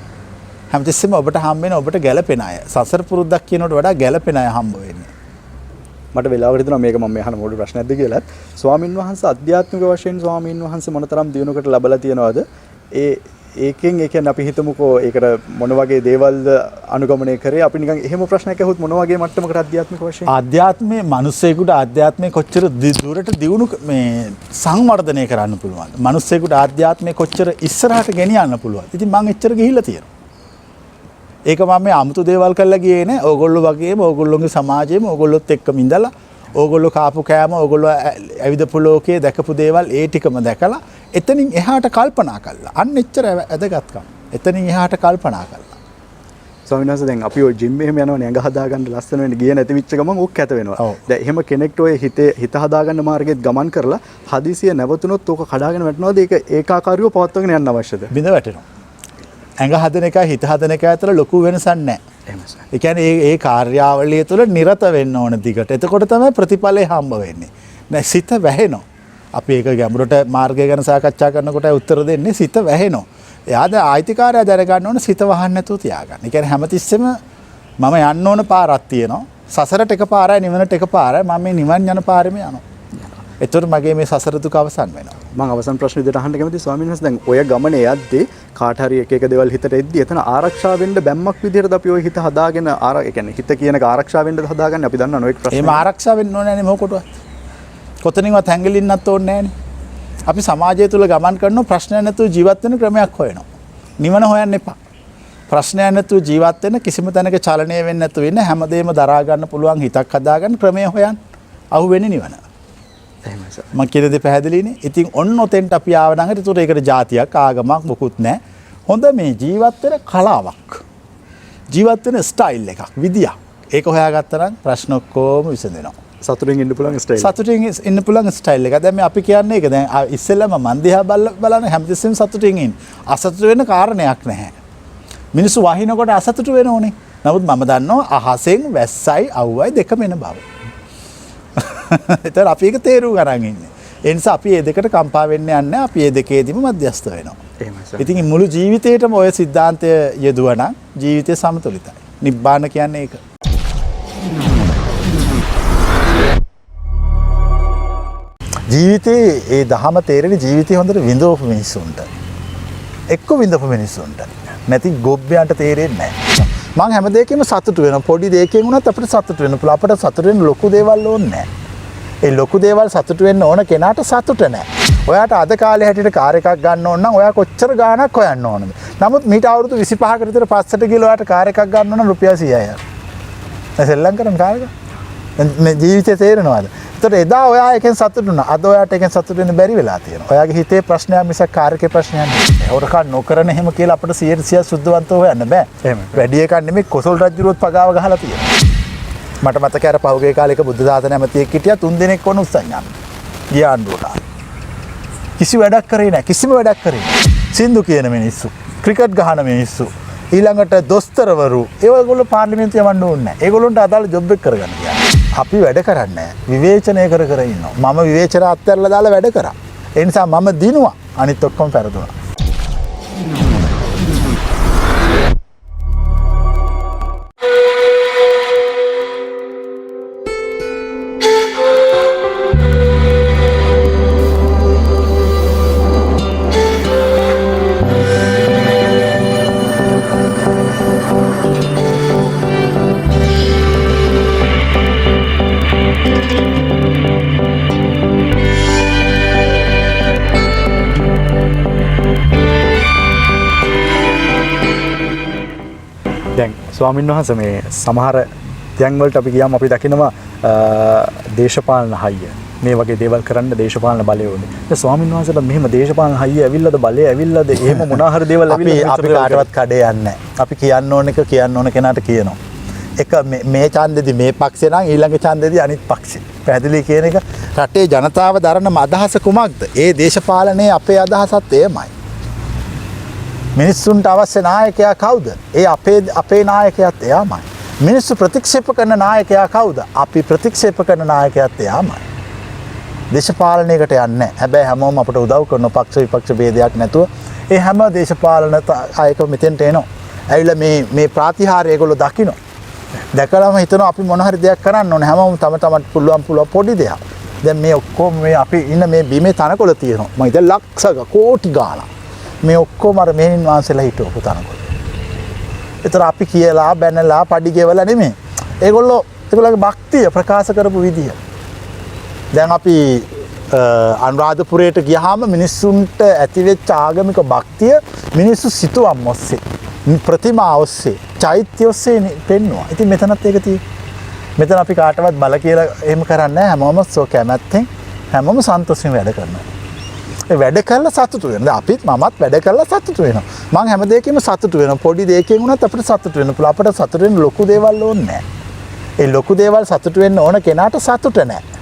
S1: හැමතිස්සෙම ඔබට හම්බ වෙන ඔබට ගැලපෙන අය. සසර පුරුද්දක් කියනකොට වඩා ගැලපෙන අය හම්බ වෙන්නේ.
S2: මට වෙලාවකට හිතෙනවා මේක මම අහන මොඩ ප්‍රශ්නයක්ද කියලා. ස්වාමින් වහන්සේ අධ්‍යාත්මික වශයෙන් ස්වාමින් වහන්සේ මොනතරම් දියුණුවකට ලැබලා තියෙනවද? ඒකෙන් ඒ කියන්නේ අපි හිතමුකෝ ඒකට මොන වගේ දේවල්ද අනුගමනය කරේ? අපි නිකන් එහෙම ප්‍රශ්නයක් අහුවොත් මොන වගේ මට්ටමකට අධ්‍යාත්මික වශයෙන්?
S1: ආධ්‍යාත්මයේ මිනිස්සෙකුට ආධ්‍යාත්මය කොච්චර දුරට දියුණු මේ සංවර්ධනය කරන්න පුළුවන්ද? මිනිස්සෙකුට ආධ්‍යාත්මය කොච්චර ඉස්සරහට ගෙනියන්න පුළුවන්ද? ඉතින් මම එච්චර ගිහිල්ලා තියෙනවා. ඒක මම මේ 아무තු දේවල් කරලා ගියේ නෑ. ඕගොල්ලෝ වගේම ඕගොල්ලෝගේ සමාජයේම ඕගොල්ලොත් එක්කම ඉඳලා ඕගොල්ලෝ කාපු කෑම ඕගොල්ලෝ ඇවිදපු ලෝකයේ දැකපු දේවල් ඒ ටිකම දැකලා එතනින් එහාට කල්පනා කළා. අන්න එච්චර වැදගත්කම. එතනින් එහාට කල්පනා කළා.
S2: ස්වාමීන් වහන්සේ දැන් අපි ඔය ජිම් එහෙම යනවනේ ඇඟ හදාගන්න ලස්සන වෙන්න ගියේ නැති විච්ච ගමන් ඕක කැත වෙනවා. දැන් එහෙම කෙනෙක්ට ඔය හිත හදාගන්න මාර්ගෙත් ගමන් කරලා හදිසිය නැවතුනොත් ඕක කඩාගෙන වැටෙනවද? ඒක ඒකාකාරීව පවත්වාගෙන යන්න අවශ්‍යද?
S1: බිඳ වැටෙනවා. ඇඟ හදන එකයි හිත හදන එකයි අතර ලොකු වෙනසක් නැහැ. ඒ කියන්නේ ඒ කාර්යාවලිය තුළ නිරත වෙන්න ඕන දිගට. එතකොට තමයි ප්‍රතිඵලය හම්බ වෙන්නේ. දැන් සිත වැහෙනවා. අපි ඒක ගැඹුරට මාර්ගය ගැන සාකච්ඡා කරනකොට උත්තර දෙන්නේ සිත වැහෙනවා. එයාද ආයිතිකාරය දැනගන්න ඕන සිත වහන්න නැතුව තියාගන්න. ඒ කියන්නේ හැමතිස්සෙම මම යන්න ඕන පාරක් තියෙනවා. සසරට එක පාරයි නිවනට එක පාරයි. මම මේ නිවන් යන පාරෙම යනවා. එතකොට මගේ මේ සසර දුක අවසන් වෙනවා.
S2: මම අවසන් ප්‍රශ්න විදිහට අහන්න කැමතියි ස්වාමීන් වහන්සේ. දැන් ඔය ගමනේ යද්දී කාට හරි එක දේවල් හිතට එද්දී එතන ආරක්ෂා වෙන්න බැම්මක් විදිහට අපි ඔය හිත හදාගෙන ඒ කියන්නේ හිත කියන එක ආරක්ෂා වෙන්න හදාගන්න අපි දන්නවා නොඑක් ප්‍රශ්න.
S1: එහෙම ආරක්ෂා වෙන්න ඕනේ නැහැ නේ මොකටවත්. කොතනින්වත් හැංගලින්නත් ඕනේ නැහැ නේ. අපි සමාජය තුළ ගමන් කරන ප්‍රශ්න නැතුව ජීවත් වෙන ක්‍රමයක් හොයනවා. නිවන හොයන්න එපා. ප්‍රශ්නයක් නැතුව ජීවත් වෙන කිසිම තැනක චලනය වෙන්නේ නැතුව ඉන්න හැමදේම දරා ගන්න පුළුවන් හිතක් හදාගන්න ක්‍රමය හොයන්න. අහු වෙන්නේ නිවන.
S2: එහෙමයි සර්.
S1: මම කියන දේ පැහැදිලිනේ. ඉතින් ඔන්න ඔතෙන්ට අපි ආව නම් ඒකට જાතියක් ආගමක් මොකුත් නැහැ. හොඳ මේ ජීවත් වෙන කලාවක්. ජීවත් වෙන ස්ටයිල් එකක්, විදියක්. ඒක හොයාගත්තා නම් ප්‍රශ්න ඔක්කොම විසඳෙනවා.
S2: සතුටින් ඉන්න පුළුවන් ස්ටයිල්.
S1: සතුටින් ඉන්න පුළුවන් ස්ටයිල් එක. දැන් මේ අපි කියන්නේ ඒක. දැන් ඉස්සෙල්ලාම මන් දිහා බලන හැමතිස්සෙම සතුටින් ඉන්න. අසතුට වෙන කාරණයක් නැහැ. මිනිස්සු වහිනකොට අසතුට වෙනෝනේ. නමුත් මම දන්නවා අහසෙන් වැස්සයි අවුවයි දෙකම එන බව. ඒතර අපි ඒක තේරුම් ගන්න ඉන්නේ. ඒ නිසා අපි මේ දෙකට කම්පා වෙන්න යන්නේ. අපි මේ දෙකේදීම මැදිස්ත වෙනවා.
S2: එහෙමයි සර්.
S1: ඉතින් මුළු ජීවිතේටම ওই સિદ્ધාන්තය යෙදුවා නම් ජීවිතය සමතුලිතයි. නිබ්බාන කියන්නේ ඒක. ජීවිතේ ඒ දහම තේරෙන්නේ ජීවිතේ හොඳට විඳවපු මිනිස්සුන්ට. එක්ක විඳපු මිනිස්සුන්ට. නැති ගොබ්බයන්ට තේරෙන්නේ නැහැ. මං හැම දෙයකම සතුටු වෙනවා. පොඩි දෙයකින් වුණත් අපිට සතුටු වෙන්න පුළුවන්. අපිට සතුටු වෙන්න ලොකු දේවල් ඕනේ නැහැ. ඒ ලොකු දේවල් සතුටු වෙන්න ඕන කෙනාට සතුට නැහැ. ඔයාට අද කාලේ හැටියට කාර් එකක් ගන්න ඕන නම් ඔයා කොච්චර ගාණක් හොයන්න ඕනද? නමුත් මීට අවුරුදු 25කට විතර පස්සට ගිහලා ඔයාට කාර් එකක් ගන්න ඕන රුපියල් 100යි. දැන් සෙල්ලම් කරන කාර් එක. මේ ජීවිතේ තේරෙනවද? ඒතර එදා ඔයා එකෙන් සතුටු වුණා. අද ඔයාට එකෙන් සතුටු වෙන්න බැරි වෙලා තියෙනවා. ඔයාගේ හිතේ ප්‍රශ්නයක් මිසක් කාර් එකේ ප්‍රශ්නයක් නෙවෙයි. හොරකම් නොකරන එහෙම කියලා අපිට 100% සුද්ධවන්තව හොයන්න බෑ. එහෙම. වැඩි එකක් නෙමෙයි කොසල් රජුරුවත් පගාව ගහලා තියෙනවා. මට මතකයි අර පහුගිය කාලේක බුද්ධ දාතන ඇමතියෙක් හිටියා 3 දිනක් වුණ උස්සන් යන්න. ගියා ආණ්ඩුවට. කිසි වැඩක් කරේ නැහැ. කිසිම වැඩක් කරේ නැහැ. සින්දු කියන මිනිස්සු, ක්‍රිකට් ගහන මිනිස්සු, ඊළඟට දොස්තරවරු, ඒගොල්ලෝ පාර්ලිමේන්තුව යවන්න ඕනේ නැහැ. ඒගොල්ලන්ට අදාළ ජොබ් එක කරගන්න කියන්නේ. අපි වැඩ කරන්නේ නැහැ. විවේචනය කර ඉන්නවා. මම විවේචන අත්හැරලා දාලා වැඩ කරා. ඒ නිසා මම දිනුවා. අනිත් ඔක්කොම පෙරදුනා.
S2: දැන් ස්වාමීන් වහන්සේ මේ සමහර තැන් වලට අපි ගියාම අපි දකිනවා දේශපාලන හයිය. මේ වගේ දේවල් කරන්න දේශපාලන බලය ඕනේ. දැන් ස්වාමීන් වහන්සේලා මෙහෙම දේශපාලන හයිය ඇවිල්ලාද බලය ඇවිල්ලාද එහෙම මොනවා හරි දේවල් ඇවිල්ලා
S1: අපි කාටවත් කඩේ යන්නේ නැහැ. අපි කියන්න ඕන එක කියන්න ඕන කෙනාට කියනවා. එක මේ ඡන්දෙදි මේ පක්ෂේ නම් ඊළඟ ඡන්දෙදි අනිත් පක්ෂේ. පැහැදිලි කියන එක රටේ ජනතාව දරන අදහස කුමක්ද? ඒ දේශපාලනයේ අපේ අදහසත් එයමයි. මිනිස්සුන්ට අවශ්‍ය නායකයා කවුද? ඒ අපේ නායකයාත් එයාමයි. මිනිස්සු ප්‍රතික්ෂේප කරන නායකයා කවුද? අපි ප්‍රතික්ෂේප කරන නායකයාත් එයාමයි. දේශපාලනයකට යන්නේ නැහැ. හැබැයි හැමෝම අපට උදව් කරන පක්ෂ විපක්ෂ ભેදයක් නැතුව ඒ හැම දේශපාලන ආයක මෙතෙන්ට එනවා. ඇවිල්ලා මේ ප්‍රතිහාරය ඒගොල්ලෝ දකින්න. දැකලාම හිතනවා අපි මොන හරි දෙයක් කරන්න ඕනේ. හැමෝම තමට පුළුවන් පොඩි දෙයක්. දැන් මේ ඔක්කොම මේ අපි ඉන්න මේ බිමේ තනකොළ තියෙනවා. මම ඉතින් ලක්ෂ කෝටි ගාණක් මේ ඔක්කොම අර මෙහෙණින් වහන්සේලා හිටවපු තනකොළ. ඒතර අපි කියලා බැනලා පඩි ගෙවලා නෙමෙයි. ඒගොල්ලෝගේ භක්තිය ප්‍රකාශ කරපු විදිය. දැන් අපි අනුරාධපුරයට ගියාම මිනිස්සුන්ට ඇතිවෙච්ච ආගමික භක්තිය මිනිස්සු සිතුවම් ඔස්සේ, ප්‍රතිමා ඔස්සේ, චෛත්‍ය ඔස්සේ පෙන්නවා. ඉතින් මෙතනත් ඒක තියෙන්නේ. මෙතන අපි කාටවත් බල කියලා එහෙම කරන්නේ නැහැ. හැමෝම සෝ කැමැත්තෙන් හැමෝම සන්තෝෂයෙන් වැඩ කරනවා. ඒ වැඩ කරලා සතුටු වෙනවා. දැන් අපිත් මමත් වැඩ කරලා සතුටු වෙනවා. මං හැම දෙයකින්ම සතුටු වෙනවා. පොඩි දෙයකින් වුණත් අපිට සතුටු වෙන්න පුළුවන්. අපිට සතුටු වෙන්න ලොකු දේවල් ඕනේ නැහැ. ඒ ලොකු දේවල් සතුටු වෙන්න ඕන කෙනාට සතුට නැහැ.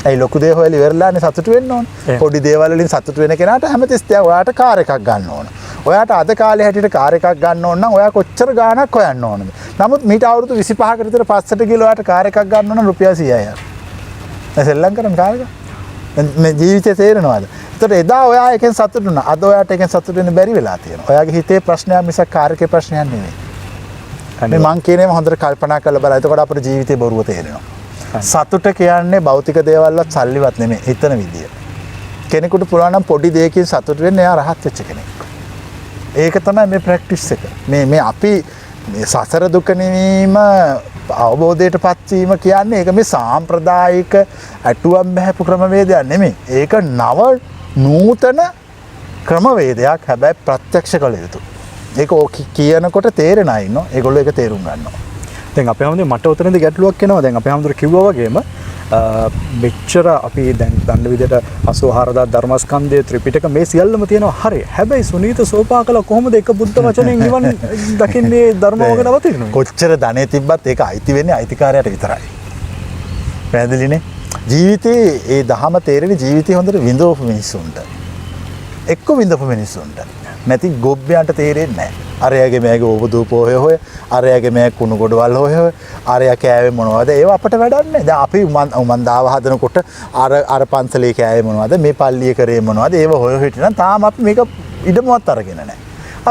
S1: ඒ ලොකු දේ හොයලා ඉවරලානේ සතුටු වෙන්න ඕන. පොඩි දේවල් වලින් සතුටු වෙන කෙනාට හැමතිස්සෙම ඔයාට කාර් එකක් ගන්න ඕන. ඔයාට අද කාලේ හැටියට කාර් එකක් ගන්න ඕන නම් ඔයා කොච්චර ගාණක් හොයන්න ඕනද? නමුත් මීට අවුරුදු 25කට විතර පස්සට ගිහලා ඔයාට කාර් එකක් ගන්න ඕන රුපියල් 100යි. දැන් සෙල්ලම් කරන කාර් එක. මේ ජීවිතේ තේරෙනවද? ඒතර එදා ඔයා එකෙන් සතුටු වුණා. අද ඔයාට එකෙන් සතුටු වෙන්න බැරි වෙලා තියෙනවා. ඔයාගේ හිතේ ප්‍රශ්නයක් මිසක් කාර් එකේ ප්‍රශ්නයක් නෙවෙයි. මේ මං කියනේම හොඳට කල්පනා කරලා බලන්න. එතකොට අපේ ජීවිතේ බොරුව තේරෙනවා. සතුට කියන්නේ භෞතික දේවල්වත් සල්ලිවත් නෙමෙයි. හිතන විදිය. කෙනෙකුට පුළුවන් නම් පොඩි දෙයකින් සතුටු වෙන්න එයා රහත් වෙච්ච කෙනෙක්. ඒක තමයි මේ ප්‍රැක්ටිස් එක. මේ අපි මේ සසර දුක නිවීම අවබෝධයටපත් වීම කියන්නේ ඒක මේ සාම්ප්‍රදායික අටුවම් බහැපු ක්‍රමවේදයක් නෙමෙයි. ඒක නව නූතන ක්‍රමවේදයක්. හැබැයි ප්‍රත්‍යක්ෂ කළ යුතුයි. ඒක කියනකොට තේරෙන අය ඉන්නවා. ඒගොල්ලෝ ඒක තේරුම් ගන්නවා.
S2: දැන් අපේ හැමෝම මට උතනදී ගැටලුවක් එනවා. දැන් අපේ හැමෝම කිව්වා වගේම මෙච්චර අපි දැන් දන්න විදිහට 84000 ධර්මස්කන්ධය ත්‍රිපිටක මේ සියල්ලම තියෙනවා. හරි. හැබැයි සුනීත සෝපාකල කොහොමද එක බුද්ධ වචනෙන් නිවන් දකින්නේ ධර්මවක නවතින්නේ?
S1: කොච්චර ධනෙ තිබ්බත් ඒක අයිති වෙන්නේ අයිතිකාරයට විතරයි. පැහැදිලිනේ? ජීවිතේ ඒ දහම තේරෙන්නේ ජීවිතේ හොඳට විඳවපු මිනිස්සුන්ට. එක්ක විඳපු මිනිස්සුන්ට. නැති ගොබ්බයන්ට තේරෙන්නේ නැහැ. අරයාගේ මේගේ ඕබදූප හොය අරයාගේ මේ කුණු ගොඩවල් හොය අරයා කෑවේ මොනවද ඒව අපට වැඩක් නැහැ. දැන් අපි උමන්දාව හදනකොට අර පන්සලේ කෑවේ මොනවද මේ පල්ලිය කරේ මොනවද ඒව හොය හිටිනම් තාම අපි මේක ඉඩමුවත් අරගෙන නැහැ.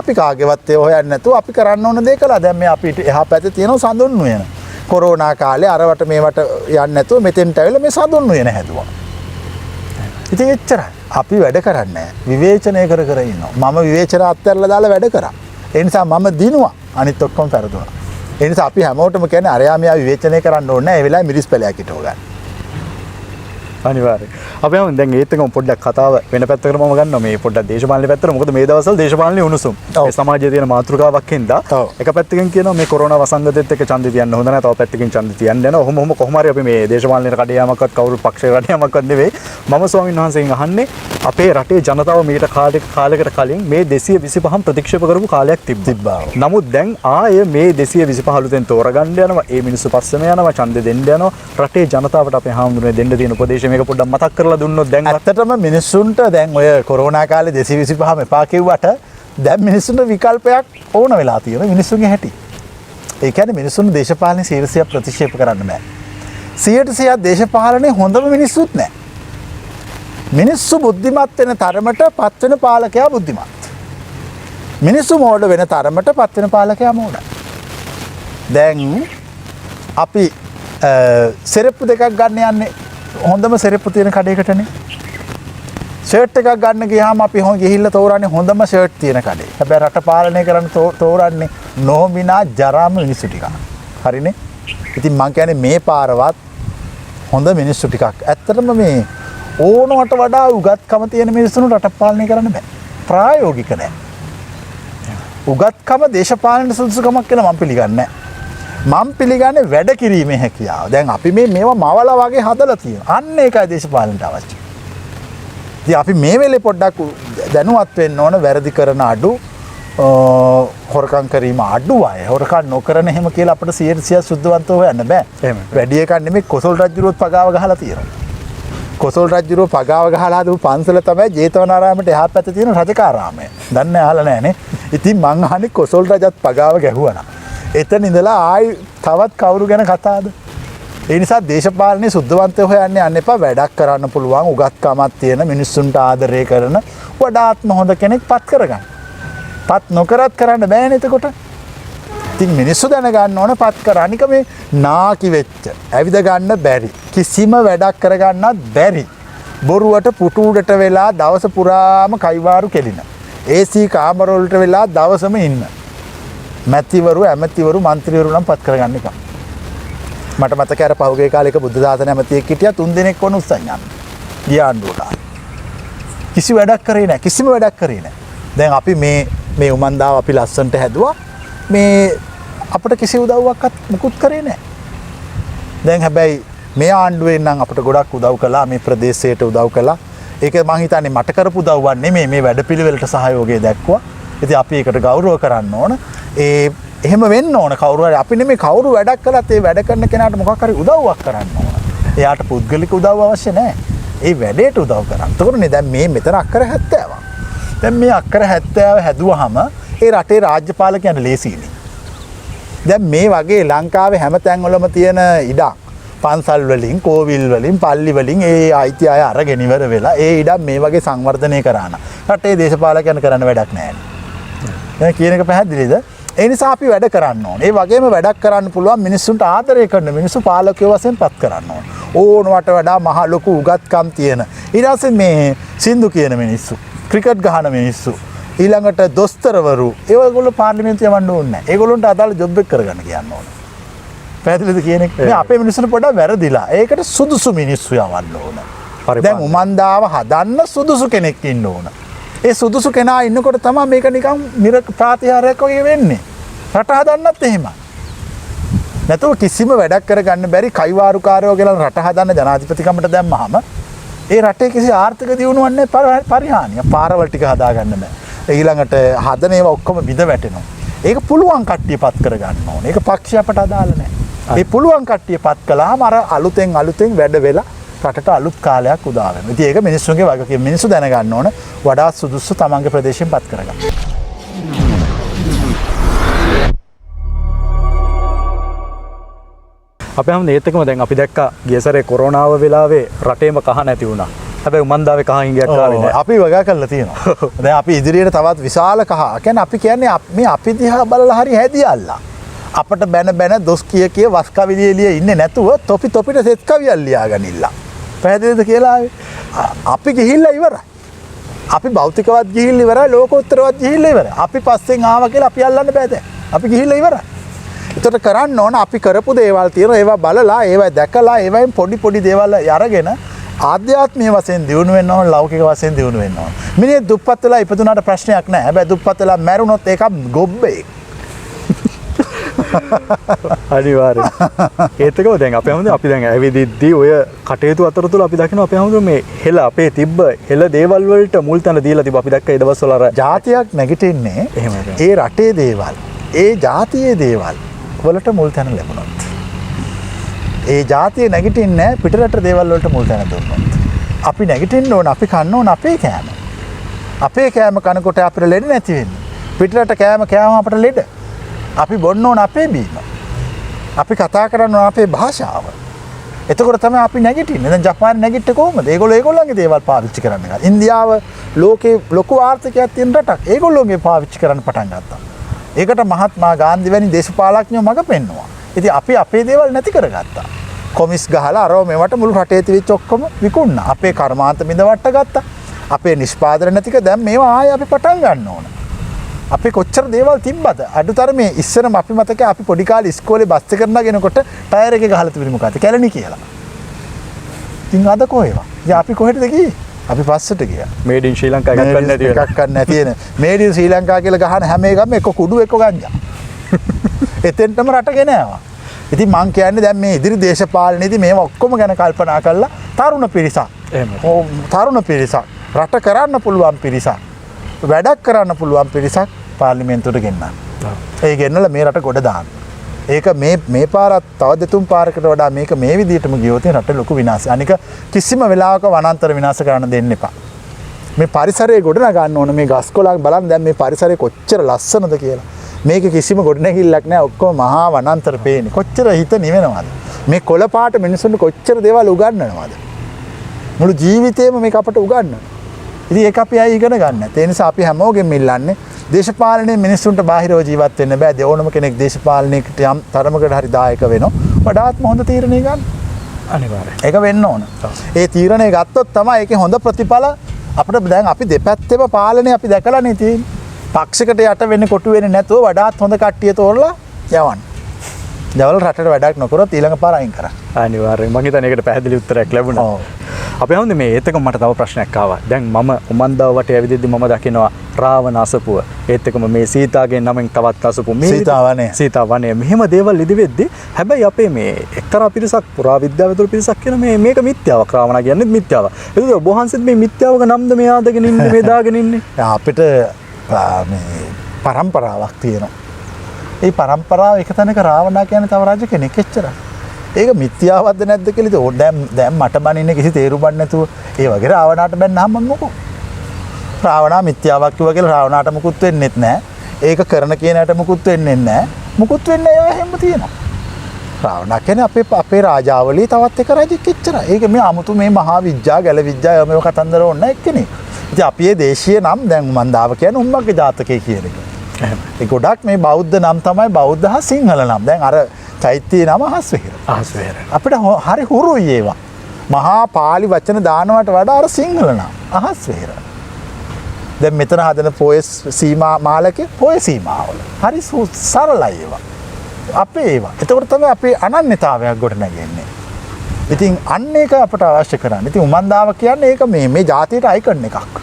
S1: අපි කාගේවත් ඒව හොයන්නේ නැතුව අපි කරන්න ඕන දේ කළා. දැන් මේ අපිට එහා පැත්තේ තියෙන සඳුන් උයන. කොරෝනා කාලේ අරවට මේවට යන්නේ නැතුව මෙතෙන්ට ඇවිල්ලා මේ සඳුන් උයන හැදුවා. ඉතින් එච්චරයි. අපි වැඩ කරන්නේ නැහැ. විවේචනය කර කර ඉන්නවා. මම විවේචන අත්හැරලා දාලා වැඩ කරා. ඒ නිසා මම දිනුවා අනිත් ඔක්කොම පෙරදුනා. ඒ නිසා අපි හැමෝටම කියන්නේ අරයා මෙයා විවේචනය කරන්න ඕනේ නැහැ. ඒ වෙලාවේ මිරිස් පැලයක් හිටව ගන්න.
S2: අනිවාර්යයෙන්. අපි හැමෝම දැන් ඒත් එකම පොඩ්ඩක් කතාව වෙන පැත්තකට මම ගන්නවා. මේ පොඩ්ඩක් දේශපාලන පැත්තට. මොකද මේ දවස්වල දේශපාලනේ උණුසුම්. මේ සමාජයේ තියෙන මාතෘකාවක් හින්දා එක පැත්තකින් කියනවා මේ කොරෝනා වසංගතෙත් එක්ක ඡන්දෙ තියන්න හොඳ නැහැ. තව පැත්තකින් ඡන්දෙ තියන්න යනවා. ඔහොම කොහොම හරි අපි මේ දේශපාලනයේ කඩයාමක්වත් කවුරු පක්ෂේ කඩයාමක්වත් නෙවෙයි. මම ස්වාමීන් වහන්සේගෙන් අහන්නේ අපේ රටේ ජනතාව මීට කාලයකට කලින් මේ 225ම ප්‍රතික්ෂේප කරපු කාලයක් තිබ්බා. නමුත් දැන් ආයේ මේ 225 අලුතෙන් තෝරගන්න යනවා. ඒ මිනිස්සු පස්සෙම යනවා. ඡන්දෙ දෙන්න යනවා. රටේ ජනතාවට අපේ හාමුදුරනේ දෙන්න තියෙන උපදේශ මේක පොඩ්ඩක් මතක් කරලා දුන්නොත් දැන්
S1: ඇත්තටම මිනිස්සුන්ට දැන් ඔය කොරෝනා කාලේ 225ම එපා කිව්වට දැන් මිනිස්සුන්ට විකල්පයක් ඕන වෙලා තියෙනවා. මිනිස්සුන්ගේ හැටි. ඒ කියන්නේ මිනිස්සුන් දේශපාලනේ 100% ප්‍රතික්ෂේප කරන්න බෑ. 100% දේශපාලනේ හොඳම මිනිස්සුත් නෑ. මිනිස්සු බුද්ධිමත් වෙන තරමට පත් වෙන පාලකයා බුද්ධිමත්. මිනිස්සු මෝඩ වෙන තරමට පත් වෙන පාලකයා මෝඩයි. දැන් අපි සෙරප්පු දෙකක් ගන්න යන්නේ හොඳම සෙරප්පු තියෙන කඩේකටනේ. ෂර්ට් එකක් ගන්න ගියාම අපි ගිහිල්ලා තෝරන්නේ හොඳම ෂර්ට් තියෙන කඩේ. හැබැයි රට පාලනය කරන්න තෝරන්නේ නොමිනා ජරාම මිනිස්සු ටිකක්. හරිනේ? ඉතින් මං කියන්නේ මේ පාරවත් හොඳ මිනිස්සු ටිකක්. ඇත්තටම මේ ඕනවට වඩා උගත්කම තියෙන මිනිස්සුන්ට රට පාලනය කරන්න බෑ. ප්‍රායෝගික නෑ. උගත්කම දේශපාලන සුදුසුකමක් කියලා මම පිළිගන්නේ නෑ. මම පිළිගන්නේ වැඩ කිරීමේ හැකියාව. දැන් අපි මේවා මවලා වගේ හදලා තියෙනවා. අන්න ඒකයි දේශපාලනට අවශ්‍ය. ඉතින් අපි මේ වෙලේ පොඩ්ඩක් දැනුවත් වෙන්න ඕන වැරදි කරන අඩු හොරකම් කිරීම අඩු අය. හොරකම් නොකරන එහෙම කියලා අපිට 100% සුද්ධවන්තව හොයන්න බෑ. වැඩි එකක් නෙමෙයි කොසල් රජුරුවත් පගාව ගහලා තියෙනවා. කොසල් රජුරුව පගාව ගහලා හදපු පන්සල තමයි ජේතවනාරාමයට එහා පැත්තේ තියෙන රජකාරාමය. දන්නේ අහලා නැහනේ. ඉතින් මං අහන්නේ කොසල් රජත් පගාව ගැහුවා. එතන ඉඳලා ආයි තවත් කවුරු ගැන කතාවද? ඒ නිසා දේශපාලනේ සුද්ධවන්තය හොයන්නේ යන්න එපා. වැඩක් කරන්න පුළුවන් උගත්කමක් තියෙන මිනිස්සුන්ට ආදරය කරන වඩාත්ම හොඳ කෙනෙක් පත් කරගන්න. පත් නොකරත් කරන්න බෑනේ එතකොට. ඉතින් මිනිස්සු දැනගන්න ඕන පත් කර. අනික මේ නාකි වෙච්ච, ඇවිද ගන්න බැරි, කිසිම වැඩක් කරගන්නත් බැරි. බොරුවට පුටු උඩට වෙලා දවස පුරාම කයිවාරු කෙලින. AC කාමර වලට වෙලා දවසම ඉන්න. මැතිවරු, ඇමතිවරු, മന്ത്രിවරු නම් පත් කරගන්න එක. මට මතකයි අර පහුගිය කාලේ එක බුද්ධ දාසන ඇමතියෙක් හිටියා 3 දිනක් වුණ උස්සන් යන්න. ගියාඬුවට. කිසි වැඩක් කරේ නැහැ. කිසිම වැඩක් කරේ නැහැ. දැන් අපි මේ උමන්දාව අපි ලස්සන්ට හැදුවා. මේ අපිට කිසි උදව්වක්වත් මුකුත් කරේ නැහැ. දැන් හැබැයි මේ ආණ්ඩුවෙන් නම් අපිට ගොඩක් උදව් කළා මේ ප්‍රදේශයට උදව් කළා. ඒක මං හිතන්නේ මට කරපු උදව්වක් නෙමෙයි මේ වැඩපිළිවෙලට සහයෝගය දැක්වුවා. ඉතින් අපි ඒකට ගෞරව කරන්න ඕන. එහෙම වෙන්න ඕන කවුරු හරි අපි නෙමෙයි කවුරු වැඩක් කළත් ඒ වැඩ කරන කෙනාට මොකක් හරි උදව්වක් කරන්න ඕන. එයාට පුද්ගලික උදව් අවශ්‍ය නැහැ. ඒ වැඩේට උදව් කරන්න. එතකොටනේ දැන් මේ මෙතන අක්කර 70ක්. දැන් මේ අක්කර 70 හැදුවහම ඒ රටේ රාජ්‍ය පාලකයන්ට ලේසියිනේ. දැන් මේ වගේ ලංකාවේ හැම තැන්වලම තියෙන ඉඩම් පන්සල් වලින් කෝවිල් වලින් පල්ලි වලින් ඒ අයිති අය අරගෙන ඉවර වෙලා ඒ ඉඩම් මේ වගේ සංවර්ධනය කරාන. රටේ දේශපාලකයන් කරන්න වැඩක් නැහැ. දැන් කියන එක පැහැදිලිද? ඒ නිසා අපි වැඩ කරන්න ඕනේ. ඒ වගේම වැඩක් කරන්න පුළුවන් මිනිස්සුන්ට ආදරය කරන මිනිස්සු පාලකයෝ වශයෙන් පත් කරන්න ඕනේ. ඕනවට වඩා මහ ලොකු උගත්කම් තියෙන. ඊට පස්සේ මේ සින්දු කියන මිනිස්සු, ක්‍රිකට් ගහන මිනිස්සු, ඊළඟට දොස්තරවරු, ඒගොල්ලෝ පාර්ලිමේන්තුවේ යවන්න ඕනේ නැහැ. ඒගොල්ලොන්ට අදාළ ජොබ් එක කරගන්න කියන්න ඕනේ. පැහැදිලිද කියන එක? මේ අපේ මිනිස්සුන්ට පොඩ්ඩක් වැරදිලා. ඒකට සුදුසු මිනිස්සු යවන්න ඕන. දැන් උමන්දාව හදන්න සුදුසු කෙනෙක් ඉන්න ඕන. ඒ සුදුසු කෙනා ඉන්නකොට තමයි මේක නිකන් මිර ප්‍රාතිහාරයක් වගේ වෙන්නේ. රට හදන්නත් එහෙමයි. නැතුව කිසිම වැඩක් කරගන්න බැරි කයිවාරුකාරයෝ කියලා රට හදන්න ජනාධිපතිකමට දැම්මහම ඒ රටේ කිසි ආර්ථික දියුණුවක් නැහැ පරිහානිය. පාරවල් ටික හදාගන්න බෑ. ඊළඟට හදන ඒවා ඔක්කොම බිඳ වැටෙනවා. ඒක පුළුවන් කට්ටිය පත් කරගන්න ඕනේ. ඒක පක්ෂය අපට අදාළ නැහැ. ඒ පුළුවන් කට්ටිය පත් කළාම අර අලුතෙන් වැඩ වෙලා රටට අලුත් කාලයක් උදා වෙනවා. ඉතින් ඒක මිනිස්සුන්ගේ වගකීම. මිනිස්සු දැනගන්න ඕන වඩා සුදුසු තමන්ගේ ප්‍රදේශයෙන් පත් කරගන්න.
S2: අපේ හැම ඒතකම දැන් අපි දැක්කා ගිය සැරේ කොරෝනාව වෙලාවේ රටේම කහ නැති වුණා. හැබැයි උමන්දාවේ කහ හිඟයක් ආවේ නැහැ.
S1: අපි වගා කරලා තියෙනවා. දැන් අපි ඉදිරියට තවත් විශාල කහ. කියන්නේ අපි කියන්නේ මේ අපි දිහා බලලා හරි හැදියල්ලා. අපට බැන දොස් කිය වස් කවිලිය එළිය ඉන්නේ නැතුව තොපිට සෙත් කවියක් ලියාගනින්න. පැහැදිලිද කියලා අපි ගිහිල්ලා ඉවරයි. අපි භෞතිකවත් ගිහිල්ලා ඉවරයි, ලෝකෝත්තරවත් ගිහිල්ලා ඉවරයි. අපි පස්සෙන් ආවා කියලා අපි අල්ලන්න බෑ දැන්. අපි ගිහිල්ලා ඉවරයි. ඒතර කරන්න ඕන අපි කරපු දේවල් තියෙනවා. ඒවා බලලා, ඒවා දැකලා, ඒවෙන් පොඩි දේවල් අරගෙන ආධ්‍යාත්මීය වශයෙන් දියුණු වෙන්න ඕන, ලෞකික වශයෙන් දියුණු වෙන්න ඕන. මිනිහ දුප්පත් වෙලා ඉපදුනාට ප්‍රශ්නයක් නැහැ. හැබැයි දුප්පත් වෙලා මැරුණොත් ඒක ගොබ්බේ.
S2: අනිවාර්යෙන්. ඒතකෝ දැන් අපේ හැමෝම අපි දැන් ඇවිදිද්දී ඔය කටයුතු අතරතුර අපි දකිනවා අපේ හැමෝම මේ හෙල අපේ තිබ්බ හෙල දේවල් වලට මුල් තැන දීලා තිබ්බ. අපි දැක්ක ඒ දවස්වල අර
S1: ජාතියක් නැගිටින්නේ ඒ රටේ දේවල්, ඒ ජාතියේ දේවල් වලට මුල් තැන ලැබුණොත්. ඒ ජාතිය නැගිටින්නේ පිටරට දේවල් වලට මුල් තැන දුන්නොත්. අපි නැගිටින්න ඕන, අපි කන්න ඕන අපේ කෑම. අපේ කෑම කනකොට අපිට ලෙඩ නැති වෙන්නේ. පිටරට කෑම අපට ලෙඩ. අපි බොන්න ඕන අපේ බීම. අපි කතා කරන්න ඕන අපේ භාෂාව. එතකොට තමයි අපි නැගිටින්නේ. දැන් ජපානයේ නැගිට්ටේ කොහොමද? ඒගොල්ලෝගේ දේවල් පාවිච්චි කරන්න ගත්තා. ඉන්දියාව ලෝකේ ලොකු ආර්ථිකයක් තියෙන රටක්. ඒගොල්ලෝගේ පාවිච්චි කරන්න පටන් ගත්තා. ඒකට මහත්මා ගාන්ධි වැනි දේශපාලඥයෝ මඟ පෙන්නුවා. ඉතින් අපි අපේ දේවල් නැති කරගත්තා. කොමිස් ගහලා අරව මේවට මුළු රටේ තිබිච්ච ඔක්කොම විකුණා. අපේ කර්මාන්ත බිඳවට ගත්තා. අපේ නිෂ්පාදන නැතික දැන් මේවා ආයෙ අපි පටන් ගන්න ඕන. අපි කොච්චර දේවල් තිබ්බද? අඩුතරමේ ඉස්සරම අපි මතකයි අපි පොඩි කාලේ ඉස්කෝලේ බස් එක කරනගෙනකොට ටයර් එකේ ගහලා තිබුණේ මොකද්ද? කැලණි කියලා. ඉතින් අද කොහෙවා? ඉතින් අපි කොහෙටද ගියේ? අපි පස්සට ගියා.
S2: මේඩ් ඉන් ශ්‍රී ලංකා එකක් ගන්න නැති වෙන.
S1: එකක් ගන්න නැති වෙන. මේඩ් ඉන් ශ්‍රී ලංකා කියලා ගහන හැම එකම එක කුඩු එක ගංජා. එතෙන්ටම රට ගෙන ආවා. ඉතින් මං කියන්නේ දැන් මේ ඉදිරි දේශපාලනයේදී මේවා ඔක්කොම ගැන කල්පනා කරලා තරුණ පිරිසක්.
S2: එහෙම.
S1: තරුණ පිරිසක්. රට කරන්න පුළුවන් පිරිසක්. වැඩක් කරන්න පුළුවන් පිරිසක් පාර්ලිමේන්තුවට ගෙන්නන්න. ඒ ගෙන්නලා මේ රට ගොඩ දාන්න. ඒක මේ පාරත් තව දෙතුන් පාරකට වඩා මේක මේ විදිහටම ගියොත් රට ලොකු විනාශයක්. අනික කිසිම වෙලාවක වනාන්තර විනාශ කරන්න දෙන්න එපා. මේ පරිසරයේ ගොඩ නගන්න ඕන. මේ ගස් කොළන් බලන්න දැන් මේ පරිසරය කොච්චර ලස්සනද කියලා. මේක කිසිම ගොඩනැගිල්ලක් නැහැ. ඔක්කොම මහා වනාන්තර පේන්නේ. කොච්චර හිත නිවෙනවද? මේ කොළ පාට මිනිසුන්ට කොච්චර දේවල් උගන්වනවද? මුළු ජීවිතේම මේක අපට උගන්වනවා. ඉතින් ඒක අපි අය ඉගෙන ගන්න. ඒ නිසා අපි හැමෝගෙම ඉල්ලන්නේ දේශපාලනයේ මිනිස්සුන්ට බාහිරව ජීවත් වෙන්න බෑ. ඕනම කෙනෙක් දේශපාලනයකට යම් තරමකට හරි දායක වෙනවා. වඩාත්ම හොඳ තීරණයක් ගන්න.
S2: අනිවාර්යයෙන්.
S1: ඒක වෙන්න ඕන. ඒ තීරණය ගත්තොත් තමයි ඒකේ හොඳ ප්‍රතිඵල අපිට දැන් අපි දෙපැත්තේම පාලනය අපි දැකලානේ තියෙන්නේ. පක්ෂයකට යට වෙන්නේ කොටු වෙන්නේ නැතුව වඩාත් හොඳ කට්ටිය තෝරලා යවන්න. දවල් රටට වැඩක් නොකරොත් ඊළඟ පාර අයින් කරා.
S2: අනිවාර්යෙන්. මම හිතන්නේ ඒකට පැහැදිලි උත්තරයක් ලැබුණා.
S1: ඔව්.
S2: අපි හඳුන්නේ මේ ඒතක මට තව ප්‍රශ්නයක් ආවා. දැන් මම උමන්දාව වටේ ඇවිදිද්දි මම දකිනවා රාවණ අසපුව ඒත් එකම මේ සීතාගේ නමෙන් තවත් අසපු මේ සීතාවනේ මෙහෙම දේවල් ඉදි වෙද්දි හැබැයි අපේ මේ එක්තරා පිරිසක් පුරාවිද්‍යාව ඇතුළු පිරිසක් කියන මේක මිත්‍යාවක් රාවණ කියන්නේ මිත්‍යාවක්. ඒක ඔබ වහන්සේත් මේ මිත්‍යාවක නම්ද මේ ආදගෙන ඉන්නේ මේ දාගෙන ඉන්නේ.
S1: අපිට මේ පරම්පරාවක් තියෙනවා. ඒ පරම්පරාව එක තැනක රාවණා කියන්නේ තව රජ කෙනෙක් එච්චරයි. ඒක මිත්‍යාවක්ද නැද්ද කියලා ඉතින් දැන් මට බනින්නේ කිසි තේරුමක් නැතුව ඒ වගේ රාවණාට බැන්නාම මම මොකෝ රාවණා මිත්‍යාවක් කිව්වා කියලා රාවණාට මුකුත් වෙන්නෙත් නැහැ. ඒක කරන කෙනාට මුකුත් වෙන්නේ නැහැ. මුකුත් වෙන්නේ ඒවා හැම තියෙනවා. රාවණා කියන්නේ අපේ රාජාවලිය තවත් එක රජෙක් එච්චරයි. ඒක මේ 아무තු මේ මහා විද්‍යා ගැල විද්‍යා මේ කතන්දර ඕන එක්කනේ. ඉතින් අපි මේ දේශීය නම් දැන් මන්දාව කියන්නේ උම්මගේ ජාතකයේ කියන එක. ඒ ගොඩක් මේ බෞද්ධ නම් තමයි බෞද්ධ හා සිංහල නම්. දැන් අර චෛත්‍ය නම අහස්වෙහෙර.
S2: අහස්වෙහෙර.
S1: අපිට හරි හුරුයි ඒවා. මහා පාලි වචන දානවට වඩා අර සිංහල නම් අහස්වෙහෙර. දැන් මෙතන හදන පොය සීමා මාලකේ පොය සීමාවල. හරි සරලයි ඒවා. අපේ ඒවා. එතකොට තමයි අපේ අනන්‍යතාවයක් ගොඩ නැගෙන්නේ. ඉතින් අන්න ඒක අපට අවශ්‍ය කරන්නේ. ඉතින් උමන්දාව කියන්නේ ඒක මේ ජාතියට අයිකන් එකක්.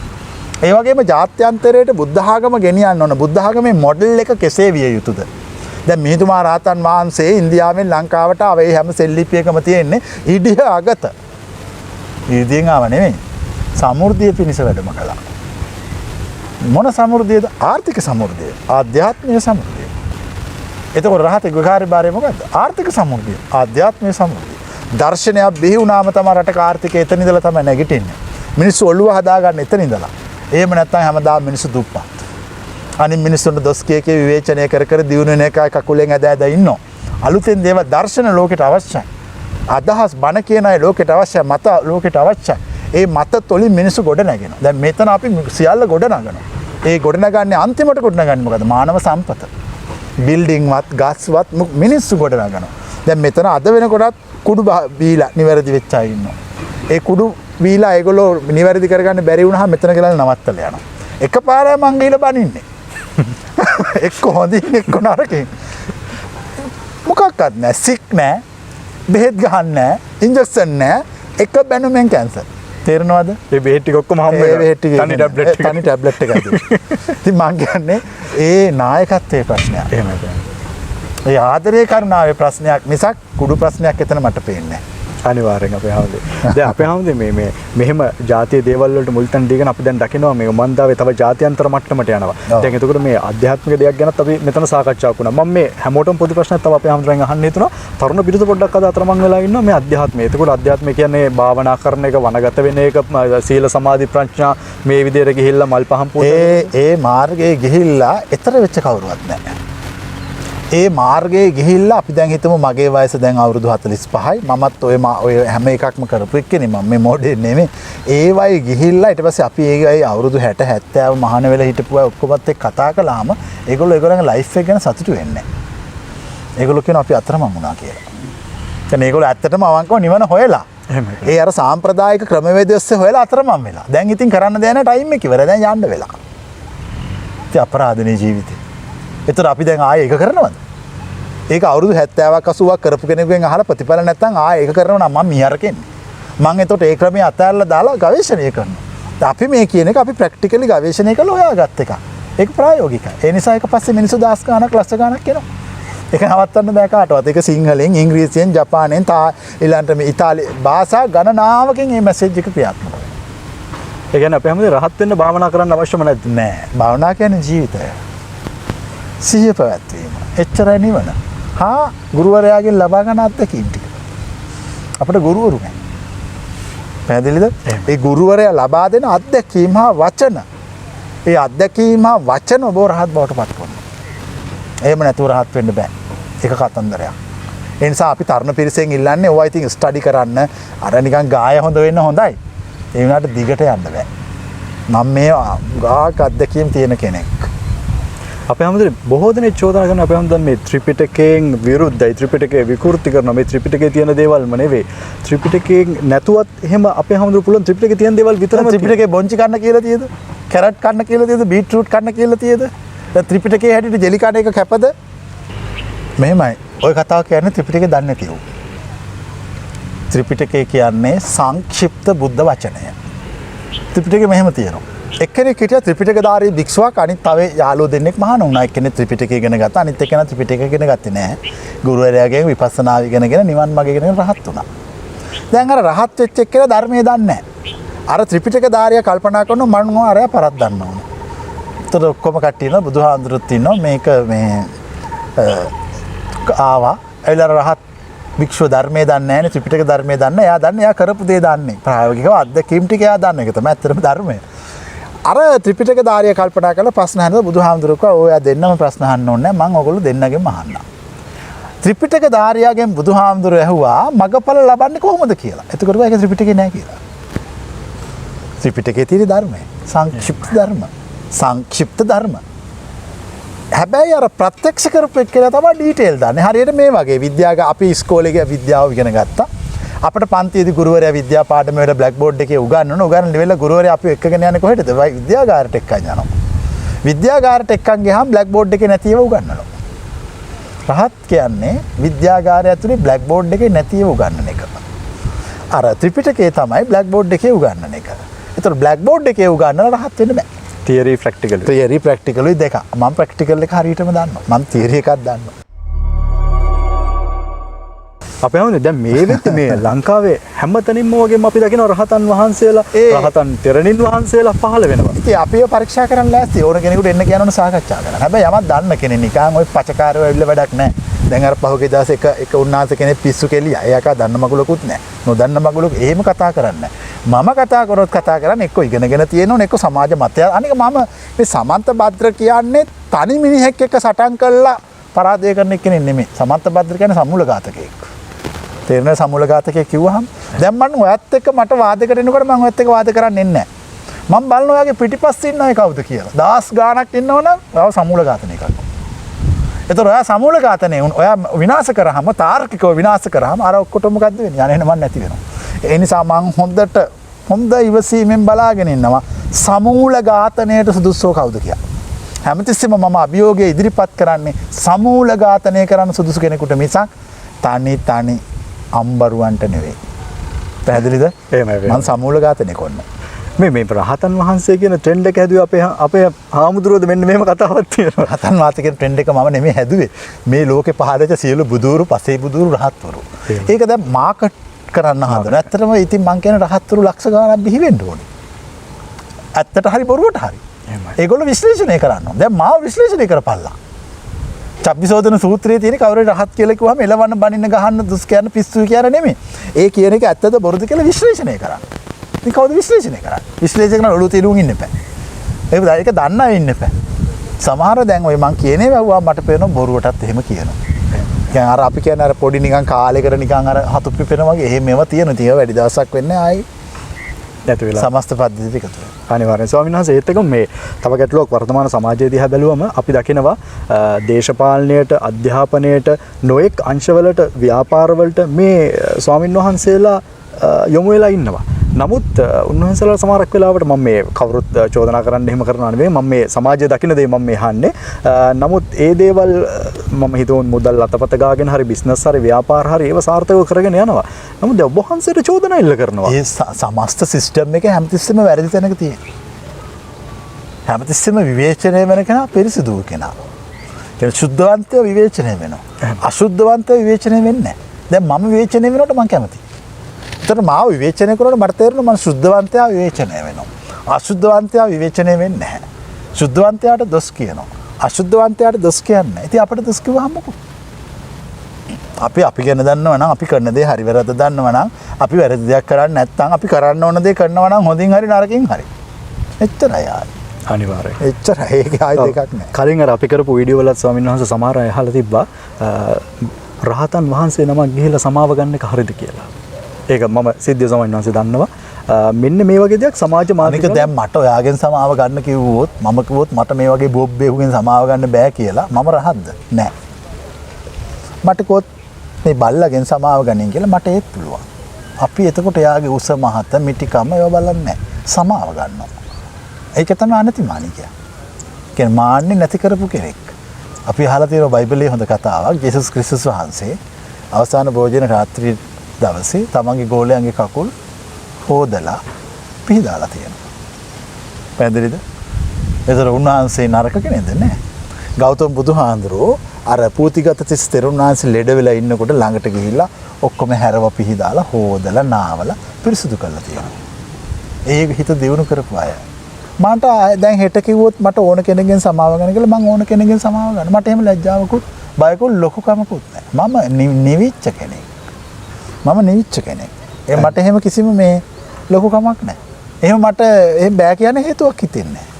S1: ඒ වගේම ජාත්‍යන්තරයට බුද්ධ ආගම ගෙනියන්න ඕන. බුද්ධ ආගමේ මොඩල් එක කෙසේ විය යුතුද? දැන් මිහිඳුමා රහතන් වහන්සේ ඉන්දියාවෙන් ලංකාවට ආවේ හැම සෙල්ලිපියකම තියෙන්නේ ඉඩිය අගත. ඉදින් ආව නෙමෙයි. සමෘද්ධිය පිණිස වැඩම කළා. මොන සමෘද්ධියද? ආර්ථික සමෘද්ධිය, ආධ්‍යාත්මික සමෘද්ධිය. එතකොට රහතේ විකාරභාරය මොකද්ද? ආර්ථික සමෘද්ධිය, ආධ්‍යාත්මික සමෘද්ධිය. දර්ශනයක් බිහි වුණාම තමයි රටක ආර්ථිකය එතන ඉඳලා තමයි නැගිටින්නේ. මිනිස්සු ඔළුව හදාගන්න එතන ඉඳලා. එහෙම නැත්නම් හැමදාම මිනිස්සු දුප්පත්. අනිත් මිනිස්සුන්ට දොස් කිය විවේචනය කර දියුණු වෙන එකයි කකුලෙන් ඇද ඉන්නවා. අලුතෙන් දේව දර්ශන ලෝකෙට අවශ්‍යයි. අදහස් බණ කියන අය ලෝකෙට අවශ්‍යයි. මත ලෝකෙට අවශ්‍යයි. ඒ මත තොලින් මිනිස්සු ගොඩ නැගෙනවා. දැන් මෙතන අපි සියල්ල ගොඩ නගනවා. ඒ ගොඩ නගන්නේ අන්තිමට ගොඩ නගන්නේ මොකද? මානව සම්පත. බිල්ඩින් වත් ගස්වත් මිනිස්සු ගොඩ නගනවා. දැන් මෙතන අද වෙනකොටත් කුඩු බීලා නිවැරදි වෙච්ච අය ඉන්නවා. ඒ කුඩු බීලා ඒගොල්ලෝ නිවැරදි කරගන්න බැරි වුණාම මෙතන කියලා නවත්තලා යනවා. එකපාරයි මං ගිහලා බනින්නේ. එක්ක හොඳින් එක්ක නරකින්. මොකක්වත් නැහැ. සික් නැහැ. බෙහෙත් ගහන්න නැහැ. ඉන්ජෙක්ෂන් නැහැ. එක බැනුමෙන් කැන්සර්. තේරෙනවද?
S2: ඒ බෙහෙත් ටික ඔක්කොම හම්බ වෙනවා.
S1: ඒ බෙහෙත් ටික තනි ටැබ්ලට් එකක්. ඉතින් මං කියන්නේ ඒ නායකත්වයේ ප්‍රශ්නයක්.
S2: එහෙමයි.
S1: ඒ ආදරේ කරුණාවේ ප්‍රශ්නයක් මිසක් කුඩු ප්‍රශ්නයක් එතන මට පේන්නේ නැහැ.
S2: අනිවාර්යෙන් අපේ හැමදේ. දැන් අපේ හැමදේ මේ මෙහෙම ජාතිය දේවල් වලට මුල් තැන දීගෙන අපි දැන් දකිනවා මේ මන්දාවේ තව ජාත්‍යන්තර මට්ටමට යනවා. දැන් එතකොට මේ ආධ්‍යාත්මික දෙයක් ගැනත් අපි මෙතන සාකච්ඡාවක් වුණා. මම මේ හැමෝටම පොදු ප්‍රශ්නයක් තව අපේ හැමදෙන් අහන්න හිතුණා. තරුණ පිරිස පොඩ්ඩක් අද අතරමං වෙලා ඉන්නවා මේ අධ්‍යාත්මය. එතකොට අධ්‍යාත්මය කියන්නේ භාවනා කරන එක, වනගත වෙන එක, සීල සමාධි ප්‍රඥා මේ විදිහට ගිහිල්ලා මල් පහන් පූජා
S1: ඒ මාර්ගයේ ගිහිල්ලා ඈතර වෙච්ච කවුරුවත් නැහැ. ඒ මාර්ගයේ ගිහිල්ලා අපි දැන් හිතමු මගේ වයස දැන් අවුරුදු 45යි. මමත් ඔය හැම එකක්ම කරපු එක්කනේ මම මේ මොඩේ නෙමෙයි. ඒ වයි ගිහිල්ලා ඊට පස්සේ අපි ඒ අවුරුදු 60 70 මහාන වෙලා හිටපු අය ඔක්කොමත් එක්ක කතා කළාම ඒගොල්ලෝගේ ලයිෆ් එක ගැන සතුටු වෙන්නේ නැහැ. ඒගොල්ලෝ කියනවා අපි අතරමං වුණා කියලා. කියන්නේ ඒගොල්ලෝ ඇත්තටම අවංකව නිවන හොයලා. ඒ අර සාම්ප්‍රදායික ක්‍රමවේද ඔස්සේ හොයලා අතරමං වෙලා. දැන් ඉතින් කරන්න දෙයක් නැහැ ටයිම් එක ඉවරයි. දැන් යන්න වෙලා. ඉතින් අපරාධනේ ජීවිතේ. ඒතර අපි දැන් ආයෙ ඒක කරනවද? ඒක අවුරුදු 70ක් 80ක් කරපු කෙනෙකුගෙන් අහලා ප්‍රතිඵල නැත්නම් ආයෙ ඒක කරනවා නම් මම මියරකෙන්නේ. මම එතකොට ඒ ක්‍රමයේ අතහැරලා දාලා ගවේෂණය කරනවා. අපි මේ කියන එක අපි ප්‍රැක්ටිකලි ගවේෂණය කරලා හොයාගත්ත එකක්. ඒක ප්‍රායෝගිකයි. ඒ නිසා ඒක පස්සේ මිනිස්සු දහස් ගාණක් ලක්ෂ ගාණක් එනවා. ඒක නවත්තන්න බෑ කාටවත්. ඒක සිංහලෙන්, ඉංග්‍රීසියෙන්, ජපානයෙන්, ඊළඟට මේ ඉතාලි භාෂා ගණනාවකින් මේ මැසේජ් එක ක්‍රියාත්මක වෙනවා.
S2: ඒ කියන්නේ අපේ හැමදේ රහත් වෙන්න භාවනා කරන්න අවශ්‍යම නැද්ද?
S1: නෑ. භාවනා කියන්නේ ජීවිතය. සිහිය පැවැත්වීම. එච්චරයි නිවන. හා ගුරුවරයාගෙන් ලබා ගන්න අත්දැකීම් ටික. අපිට ගුරුවරු නැහැ. පැහැදිලිද? ඒ ගුරුවරයා ලබා දෙන අත්දැකීම් හා වචන. ඒ අත්දැකීම් හා වචන ඔබ රහත් බවට පත් කරනවා. එහෙම නැතුව රහත් වෙන්න බෑ. ඒක කතන්දරයක්. ඒ නිසා අපි තරුණ පිරිසෙන් ඉල්ලන්නේ ඔය ඉතින් ස්ටඩි කරන්න අර නිකන් ගාය හොඳ වෙන්න හොඳයි. ඒ වුණාට දිගට යන්න බෑ. මම මේ ගාක අත්දැකීම් තියෙන කෙනෙක්.
S2: අපේ හැමදේ බොහෝ දෙනෙක් චෝදනා කරන අපේ හැමදෙන් මේ ත්‍රිපිටකයෙන් විරුද්ධයි, ත්‍රිපිටකය විකෘති කරනවා. මේ ත්‍රිපිටකයේ තියෙන දේවල්ම නෙවෙයි. ත්‍රිපිටකයෙන් නැතුවත් එහෙම අපේ හැමදේ පුළුවන් ත්‍රිපිටකයේ තියෙන දේවල් විතරම.
S1: ත්‍රිපිටකේ බොංචි කන්න කියලා තියෙද? කැරට් කන්න කියලා තියෙද? බීට්‍රූට් කන්න කියලා තියෙද? දැන් ත්‍රිපිටකයේ හැටියට ජෙලි කන එක කැපද? මෙහෙමයි. ওই කතාව කියන්නේ ත්‍රිපිටකේ දන්නේ නැතිව. ත්‍රිපිටකය කියන්නේ සංක්ෂිප්ත බුද්ධ වචනය. ත්‍රිපිටකේ මෙහෙම තියෙනවා. එක්කෙනෙක් හිටියා ත්‍රිපිටකධාරී භික්ෂුවක් අනිත් තව යාළුවෝ දෙන්නෙක් මහාන වුණා. එක්කෙනෙක් ත්‍රිපිටකය ඉගෙන ගත්තා අනිත් එක්කෙනා ත්‍රිපිටකය ඉගෙන ගත්තේ නැහැ. ගුරුවරයාගෙන් විපස්සනා ඉගෙනගෙන නිවන් මාර්ගය ඉගෙනගෙන රහත් වුණා. දැන් අර රහත් වෙච්ච එක්කෙනා ධර්මයේ දන්නේ නැහැ. අර ත්‍රිපිටකධාරියා කල්පනා කරනවා මම අරයා පරද්දන්න ඕනේ. ඒතර ඔක්කොම කට්ටිය ඉන්නවා බුදුහාඳුරුත් ඉන්නවා මේක ආවා එළර රහත් භික්ෂුව ධර්මයේ දන්නේ නැහැ නේ ත්‍රිපිටක ධර්මයේ දන්නේ. එයා දන්නේ එයා කරපු දේ දන්නේ. ප්‍රායෝගිකව අත්දැකීම් ටික එයා දන්නේ. ඒක තමයි ඇත්තටම ධර්මය. අර ත්‍රිපිටක ධාරිය කල්පනා කරලා ප්‍රශ්න අහනවා බුදුහාමුදුරුවෝ ඔයා දෙන්නම ප්‍රශ්න අහන්න ඕනේ නැහැ මම ඔයගොල්ලෝ දෙන්නගෙන් අහන්නම්. ත්‍රිපිටක ධාරියාගෙන් බුදුහාමුදුරුවෝ ඇහුවා මගපල ලබන්නේ කොහොමද කියලා. එතකොට ඒක ත්‍රිපිටකේ නැහැ කියලා. ත්‍රිපිටකයේ තියෙන ධර්මය සංක්ෂිප්ත ධර්ම. සංක්ෂිප්ත ධර්ම. හැබැයි අර ප්‍රත්‍යක්ෂ කරපු එක්කලා තමයි ඩීටේල් දාන්නේ. හරියට මේ වගේ විද්‍යාව අපි ඉස්කෝලේ ගිය විද්‍යාව ඉගෙන ගත්තා. අපිට පන්තියේදී ගුරුවරයා විද්‍යා පාඩම වල බ්ලැක් බෝඩ් එකේ උගන්වන ඉවරලා ගුරුවරයා අපි එක්කගෙන යන්නේ කොහෙටද? විද්‍යාගාරයට එක්කන් යනවා. විද්‍යාගාරයට එක්කන් ගියාම බ්ලැක් බෝඩ් එකේ නැතිව උගන්වනවා. රහත් කියන්නේ විද්‍යාගාරය ඇතුලේ බ්ලැක් බෝඩ් එකේ නැතිව උගන්වන එක. අර ත්‍රිපිටකයේ තමයි බ්ලැක් බෝඩ් එකේ උගන්වන එක. ඒතර බ්ලැක් බෝඩ් එකේ උගන්වන රහත් වෙන්න බෑ.
S2: තියරි ප්‍රැක්ටිකල්
S1: තියරි ප්‍රැක්ටිකල් දෙක. මම ප්‍රැක්ටිකල් එක හරියටම දන්නවා. මම තියරි එකක් දන්නවා.
S2: අපේ හමුනේ දැන් මේ වෙද්දී මේ ලංකාවේ හැමතැනින්ම වගේම අපි දකින රහතන් වහන්සේලා රහතන් තෙරණින් වහන්සේලා පහළ වෙනවා.
S1: ඉතින් අපිව පරීක්ෂා කරන්න ලෑස්ති. ඕන කෙනෙකුට එන්න කියනවනේ සාකච්ඡා කරන්න. හැබැයි යමක් දන්න කෙනෙක් නිකන් ওই පචකාරව ඇවිල්ලා වැඩක් නැහැ. දැන් අර පහුගිය දවසේ එක උන්නාන්සේ කෙනෙක් පිස්සු කෙලියා. එයාක දන්න මගුලකුත් නැහැ. නොදන්න මගුලක එහෙම කතා කරන්නේ මම කතා කරොත් කතා කරන්නේ එක්ක ඉගෙනගෙන තියෙනවනේ එක්ක සමාජ මතය. අනික මම මේ සමන්ත භද්‍ර කියන්නේ තනි මිනිහෙක් එක්ක සටන් කළා පරාජය කරන කෙනෙක් නෙමෙයි. සමන්ත භද්‍ර කියන්නේ සමූල ඝාතකයෙක්. තේරෙන සමූල ඝාතකයෙක් කිව්වහම දැන් මම ඔයත් එක්ක මට වාද කරනකොට මම ඔයත් එක්ක වාද කරන්නේ නැහැ. මම බලන ඔයාගේ පිටිපස්සේ ඉන්න අය කවුද කියලා. 10 ගාණක් ඉන්නවනම් ඔයාව සමූල ඝාතනය කරනවා. ඒතර ඔයා සමූල ඝාතනය ඔයා විනාශ කරාම තාර්කිකව විනාශ කරාම අර ඔක්කොටම මොකද්ද වෙන්නේ? යන්නේ මන් නැති වෙනවා. ඒ නිසා මම හොඳ ඉවසීමෙන් බලාගෙන ඉන්නවා සමූල ඝාතනයට සුදුස්සෝ කවුද කියලා. හැමතිස්සෙම මම අභියෝගය ඉදිරිපත් කරන්නේ සමූල ඝාතනය කරන්න සුදුසු කෙනෙකුට මිසක් තනි අම්බරුවන්ට නෙවෙයි. පැහැදිලිද?
S2: එහෙමයි.
S1: මම සමූල ඝාතනය කරනවා.
S2: මේ රහතන් වහන්සේ කියන ට්‍රෙන්ඩ් එක හැදුවේ අපේ හාමුදුරුවෝද මෙන්න මෙහෙම කතාවක් තියෙනවා.
S1: රහතන් වහන්සේ කියන ට්‍රෙන්ඩ් එක මම නෙමෙයි හැදුවේ. මේ ලෝකේ පහළට සියලු බුදුරු, පසේ බුදුරු, රහත්වරු. ඒක දැන් මාකට් කරන්න හදනවා. ඇත්තටම ඉතින් මං කියන රහත්වරු ලක්ෂ ගණනක් බිහි වෙන්න ඕනේ. ඇත්තට හරි බොරුවට හරි. ඒගොල්ලෝ විශ්ලේෂණය කරනවා. දැන් මාව විශ්ලේෂණය කරපල්ලා. චබ්බිසෝදන සූත්‍රයේ තියෙන කවුරුරි රහත් කියලා කිව්වම එලවන්න බනින්න ගහන්න දුස් කියන පිස්සු කියන නෙමෙයි. ඒ කියන එක ඇත්තද බොරුද කියලා විශ්ලේෂණය කරන්න. ඉතින් කවුද විශ්ලේෂණය කරන්නේ? විශ්ලේෂණය කරන ඔළුව තිරුන් ඉන්න එපා. ඒක දන්න අය ඉන්න එපා. සමහර දැන් ඔය මං කියනේ වැව්වා මට පේනවා බොරුවටත් එහෙම කියනවා. දැන් අර අපි කියන්නේ අර පොඩි නිකන් කාලයකට නිකන් අර හතු පිපෙන වගේ එහෙම ඒවා තියෙනවා. ඉතින් ඒවා වැඩි දවසක් වෙන්නේ ආයි නැතු වෙලා සමස්ත පද්ධති එකතු වෙනවා.
S2: අනිවාර්යෙන් ස්වාමීන් වහන්සේ ඒත් එක්කම මේ තව ගැටලුවක් වර්තමාන සමාජයේ දිහා බැලුවම අපි දකිනවා දේශපාලනයට අධ්‍යාපනයට නොඑක් අංශවලට ව්‍යාපාරවලට මේ ස්වාමීන් වහන්සේලා යොමු වෙලා ඉන්නවා. නමුත් උන්වහන්සේලා සමහරක් වෙලාවට මම මේ කවුරුත් චෝදනා කරන්න එහෙම කරනවා නෙවෙයි මම මේ සමාජයේ දකින්න දේ මම මේ අහන්නේ. නමුත් ඒ දේවල් මම හිතුවන් මුදල් අතපත ගාගෙන හරි බිස්නස් හරි ව්‍යාපාර හරි ඒව සාර්ථකව කරගෙන යනවා. නමුත් ඔබ වහන්සේට චෝදනා ඉල්ල කරනවා.
S1: ඒ සමස්ත සිස්ටම් එක හැමතිස්සෙම වැරදි තැනක තියෙනවා. හැමතිස්සෙම විවේචනය වෙන කෙනා පිරිසිදු කෙනා. ඒ සුද්ධවන්තය විවේචනය වෙනවා. අසුද්ධවන්තය විවේචනය වෙන්නේ නැහැ. දැන් මම විවේචනය වෙනකොට මම කැමතියි. ඒතර මාව විවේචනය කරනකොට මට තේරෙනවා මම සුද්ධවන්තයා විවේචනය වෙනවා. අසුද්ධවන්තයා විවේචනය වෙන්නේ නැහැ. සුද්ධවන්තයාට දොස් කියනවා. අසුද්ධවන්තයාට දොස් කියන්නේ නැහැ. ඉතින් අපිට දොස් කිව්වහම මොකෝ? අපි ගැන දන්නවා නම් අපි කරන දේ හරි වැරද්ද දන්නවා නම් අපි වැරදි දෙයක් කරන්නේ නැත්නම් අපි කරන්න ඕන දේ කරනවා නම් හොඳින් හරි නරකින් හරි. එච්චරයි ආයි.
S2: අනිවාර්යයෙන්.
S1: එච්චරයි. ඒක ආයි දෙකක් නෑ.
S2: කලින් අර අපි කරපු වීඩියෝ වලත් ස්වාමීන් වහන්සේ සමහර අය අහලා තිබ්බා රහතන් වහන්සේ නමක් ගිහිල්ලා සමාව ගන්න එක හරිද කියලා. ඒක මම සිද්ධිය ස්වාමීන් වහන්සේ දන්නවා. මෙන්න මේ වගේ දෙයක් සමාජ මාධ්‍යවල
S1: දැන් මට ඔයාගෙන් සමාව ගන්න කිව්වොත් මම කිව්වොත් මට මේ වගේ බොබ්බේහුගෙන් සමාව ගන්න බෑ කියලා මම රහත්ද? නෑ. මට කොත් මේ බල්ලගෙන් සමාව ගන්න කියලා මට ඒත් පුළුවන්. අපි එතකොට එයාගේ උස මහත මිටිකම ඒවා බලන්නේ නැහැ. සමාව ගන්නවා. ඒක තමයි අනතිමානී කියන්නේ. කියන්නේ මාන්නේ නැති කරපු කෙනෙක්. අපි අහලා තියෙනවා බයිබලයේ හොඳ කතාවක්. ජේසුස් ක්‍රිස්තුස් වහන්සේ අවසාන භෝජන රාත්‍රී දවසේ තමන්ගේ ගෝලයන්ගේ කකුල් හොදලා පිහදාලා තියෙනවා. පැහැදිලිද? ඒතර උන්වහන්සේ නරක කෙනෙක්ද නෑ. ගෞතම බුදුහාඳුරෝ අර පූතිගත තිස් තෙරුන් වහන්සේ ලෙඩ වෙලා ඉන්නකොට ළඟට ගිහිල්ලා ඔක්කොම හැරව පිහිදාලා හොදලා නාවලා පිරිසුදු කරලා තියෙනවා. ඒක හිත දියුණු කරපු අය. මට දැන් හෙට කිව්වොත් මට ඕන කෙනෙක්ගෙන් සමාව ගන්න කියලා මම ඕන කෙනෙක්ගෙන් සමාව ගන්න. මට එහෙම ලැජ්ජාවකුත් බයකුත් ලොකුකමකුත් නැහැ. මම නිවිච්ච කෙනෙක්. ඒ මට එහෙම කිසිම මේ ලොකුකමක් නැහැ. එහෙම මට එහෙම බෑ කියන හේතුවක් හිතෙන්නේ නැහැ.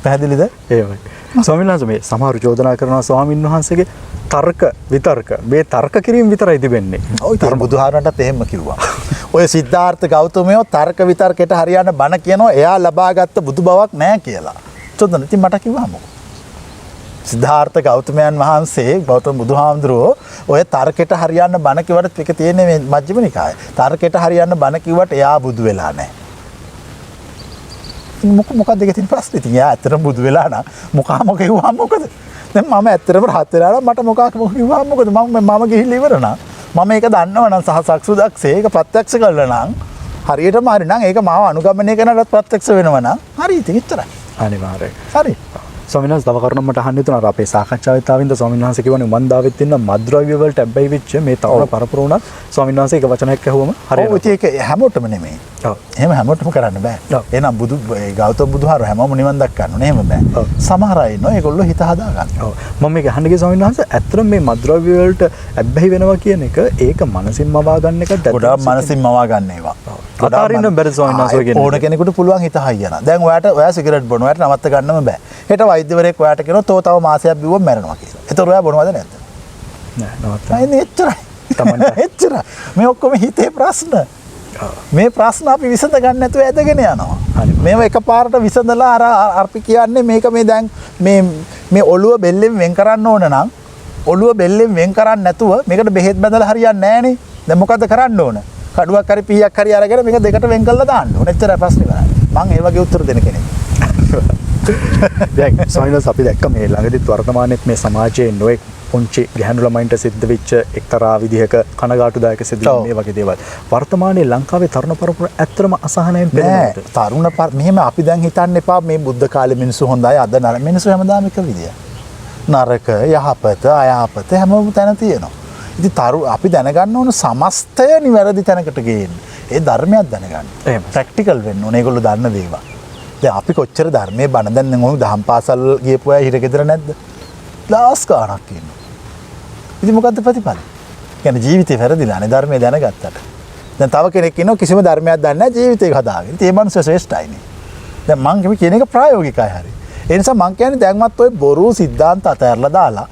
S1: පැහැදිලිද?
S2: එහෙමයි. ස්වාමීන් වහන්සේ මේ සමහර චෝදනා කරනවා ස්වාමීන් වහන්සේගේ තර්ක විතර්ක මේ තර්ක කිරීම විතරයි තිබෙන්නේ.
S1: ඔය තර්ක බුදුහාරන්ටත් එහෙම කිව්වා. ඔය සිද්ධාර්ථ ගෞතමයෝ තර්ක විතර්කයට හරියන බණ කියනවා එයා ලබාගත්ත බුදු බවක් නැහැ කියලා. චෝදන ඉතින් මට කිව්වා මොකෝ. සිද්ධාර්ථ ගෞතමයන් වහන්සේ ගෞතම බුදුහාමුදුරුවෝ ඔය තර්කයට හරියන්න බණ කිව්වට එක තියෙන්නේ මේ මජ්ක්‍ධිම නිකායේ. තර්කයට හරියන්න බණ කිව්වට එයා බුදු වෙලා නැහැ. මොකක්ද දෙකේ තියෙන ප්‍රශ්නේ? ඉතින් එයා ඇත්තටම බුදු වෙලා නම් මොකම කිව්වා මොකද? දැන් මම ඇත්තටම රහත් වෙලා නම් මට මොකක් කිව්වා මොකද? මම ගිහිල්ලා ඉවර නම් මම ඒක දන්නව නම් සහ සක්සුදක්සේ ඒක ප්‍රත්‍යක්ෂ කළා නම් හරියටම හරි නම් ඒක මාව අනුගමනය කරනවත් ප්‍රත්‍යක්ෂ වෙනවා නම් හරි ඉතින් එච්චරයි.
S2: අනිවාර්යයෙන්.
S1: හරි.
S2: ස්වාමීන් වහන්සේ තව කරුණක් මට අහන්න හිතුණා. අපේ සාකච්ඡාවෙත් ආවින්ද ස්වාමීන් වහන්සේ කියවනේ මන්දාවෙත් ඉන්න මද්ද්‍රව්‍ය වලට ඇබ්බැහි වෙච්ච මේ තවර පරපුර උනත් ස්වාමීන් වහන්සේ එක වචනයක් ඇහුවම හරියනවා.
S1: ඔව් ඒක හැමෝටම නෙමෙයි. ඔව්. එහෙම හැමෝටම කරන්න බෑ. එහෙනම් ගෞතම බුදුහාරෝ හැමෝම නිවන් දක්වන්න ඕනේ. එහෙම බෑ. සමහර අය ඉන්නවා ඒගොල්ලෝ හිත හදා ගන්න. ඔව්. මම මේක අහන්න ගිය ස්වාමීන් වහන්සේ ඇත්තටම මේ මද්ද්‍රව්‍ය වලට ඇබ්බැහි වෙනවා කියන එක ඒක මනසින් මවා ගන්න එක ගොඩාක් මනසින් මවා ගන්න ඒවා.
S2: අතාරින්න බැරි ස්වාමීන් වහන්සේ කියන්නේ.
S1: ඕන කෙනෙකුට පුළුවන් හිත හයියන. දැන් ඔයා සිගරට් බොනවා. ඔයාට නවත්ත ගන්නම බෑ. හෙට වෛද්‍යවරයෙක් ඔයාට කියනවා තෝ තව මාසයක් බිව්වොත් මැරෙනවා කියලා. ඒතර ඔයා බොනවද නැද්ද?
S2: නෑ නවත්තන්න.
S1: නෑ එච්චරයි. එච්චරයි. මේ ඔක්කොම හිතේ ප්‍රශ්න. මේ ප්‍රශ්න අපි විසඳ ගන්න නැතුව ඇදගෙන යනවා. මේව එකපාරට විසඳලා අපි කියන්නේ මේක මේ දැන් මේ ඔළුව බෙල්ලෙන් වෙන් කරන්න ඕන නම් ඔළුව බෙල්ලෙන් වෙන් කරන්නේ නැතුව මේකට බෙහෙත් බඳලා හරියන්නේ නෑනේ. දැන් මොකද කරන්න ඕන? කඩුවක් හරි පීයක් හරි අරගෙන මේක දෙකට වෙන් කරලා දාන්න ඕන. එච්චරයි ප්‍රශ්නේ කරන්නේ. මම ඒ වගේ උත්තර දෙන කෙනෙක්.
S2: දැන් ස්වාමීන් වහන්සේ අපි දැක්ක මේ ළඟදිත් වර්තමානයේ මේ සමාජයේ නොඑක් පුංචි ගැහැණු ළමයින්ට සිද්ධ වෙච්ච එක්තරා විදිහක කනගාටුදායක සිදුවීම් මේ වගේ දේවල්. වර්තමානයේ ලංකාවේ තරුණ පරපුර ඇත්තටම අසහනයෙන් පෙළෙනවද?
S1: තරුණ මෙහෙම අපි දැන් හිතන්න එපා මේ බුද්ධ කාලේ මිනිස්සු හොඳයි අද නරක. මිනිස්සු හැමදාම එක විදිය. නරක යහපත අයහපත හැමෝම තැන තියෙනවා. ඉතින් අපි දැනගන්න ඕන සමස්තය නිවැරදි තැනකට ගේන්න. ඒ ධර්මයක් දැනගන්න. ප්‍රැක්ටිකල් වෙන්න ඕනේ. ඒගොල්ලෝ දන්න දේවල්. දැන් අපි කොච්චර ධර්මයේ බණ දැන් ඕන දහම් පාසල් ගියපු අය හිරගෙදර නැද්ද? ලාස් ගානක් ඉන්නවා. ඉතින් මොකද්ද ප්‍රතිඵල? කියන්නේ ජීවිතේ වැරදිලානේ ධර්මයේ දැනගත්තට. දැන් තව කෙනෙක් ඉන්නවා කිසිම ධර්මයක් දන්නේ නැහැ ජීවිතේ හදාගෙන. ඉතින් ඒ මනුස්සය ශ්‍රේෂ්ඨයිනේ. දැන් මං කියන එක ප්‍රායෝගිකයි හරි. ඒ නිසා මං කියන්නේ දැන්වත් ඔය බොරු සිද්ධාන්ත අතහැරලා දාලා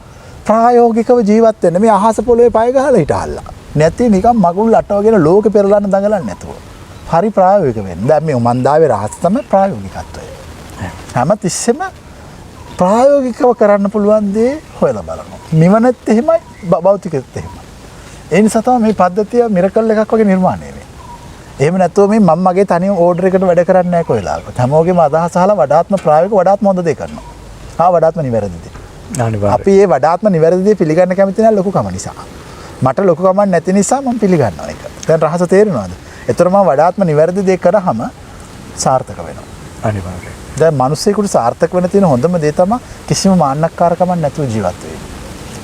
S1: ප්‍රායෝගිකව ජීවත් වෙන්න මේ අහස පොළවේ පය ගහලා හිටහල්ලා. නැති නිකන් මගුල් අටවගෙන ලෝකෙ පෙරලන්න දඟලන්නේ නැතුව. හරි ප්‍රායෝගික වෙන්න. දැන් මේ මන්දාවේ රහස තමයි ප්‍රායෝගිකත්වය. හැම තිස්සෙම ප්‍රායෝගිකව කරන්න පුළුවන් දේ හොයලා බලනවා. නිවනත් එහෙමයි භෞතිකෙත් එහෙමයි. ඒ නිසා තමයි මේ පද්ධතිය මිරකල් එකක් වගේ නිර්මාණය වෙන්නේ. එහෙම නැත්නම් මේ මම මගේ තනියම ඕඩර් එකකට වැඩ කරන්නේ නැහැ කොහෙලාවත්. හැමෝගෙම අදහස අහලා වඩාත්ම ප්‍රායෝගික වඩාත්ම හොඳ දේ කරනවා. වඩාත්ම නිවැරදි දේ. අපි මේ වඩාත්ම නිවැරදි දේ පිළිගන්න කැමති නැහැ ලොකුකම නිසා. මට ලොකුකමක් නැති නිසා මම පිළිගන්නවා ඒක. දැන් රහස තේරෙනවද? ඒතර මම වඩාත්ම නිවැරදි දේ කරාම සාර්ථක වෙනවා.
S2: අනිවාර්යයෙන්.
S1: දැන් මිනිස්සෙකුට සාර්ථක වෙන්න තියෙන හොඳම දේ තමයි කිසිම මාන්නක්කාරකමක් නැතුව ජීවත් වෙන්න.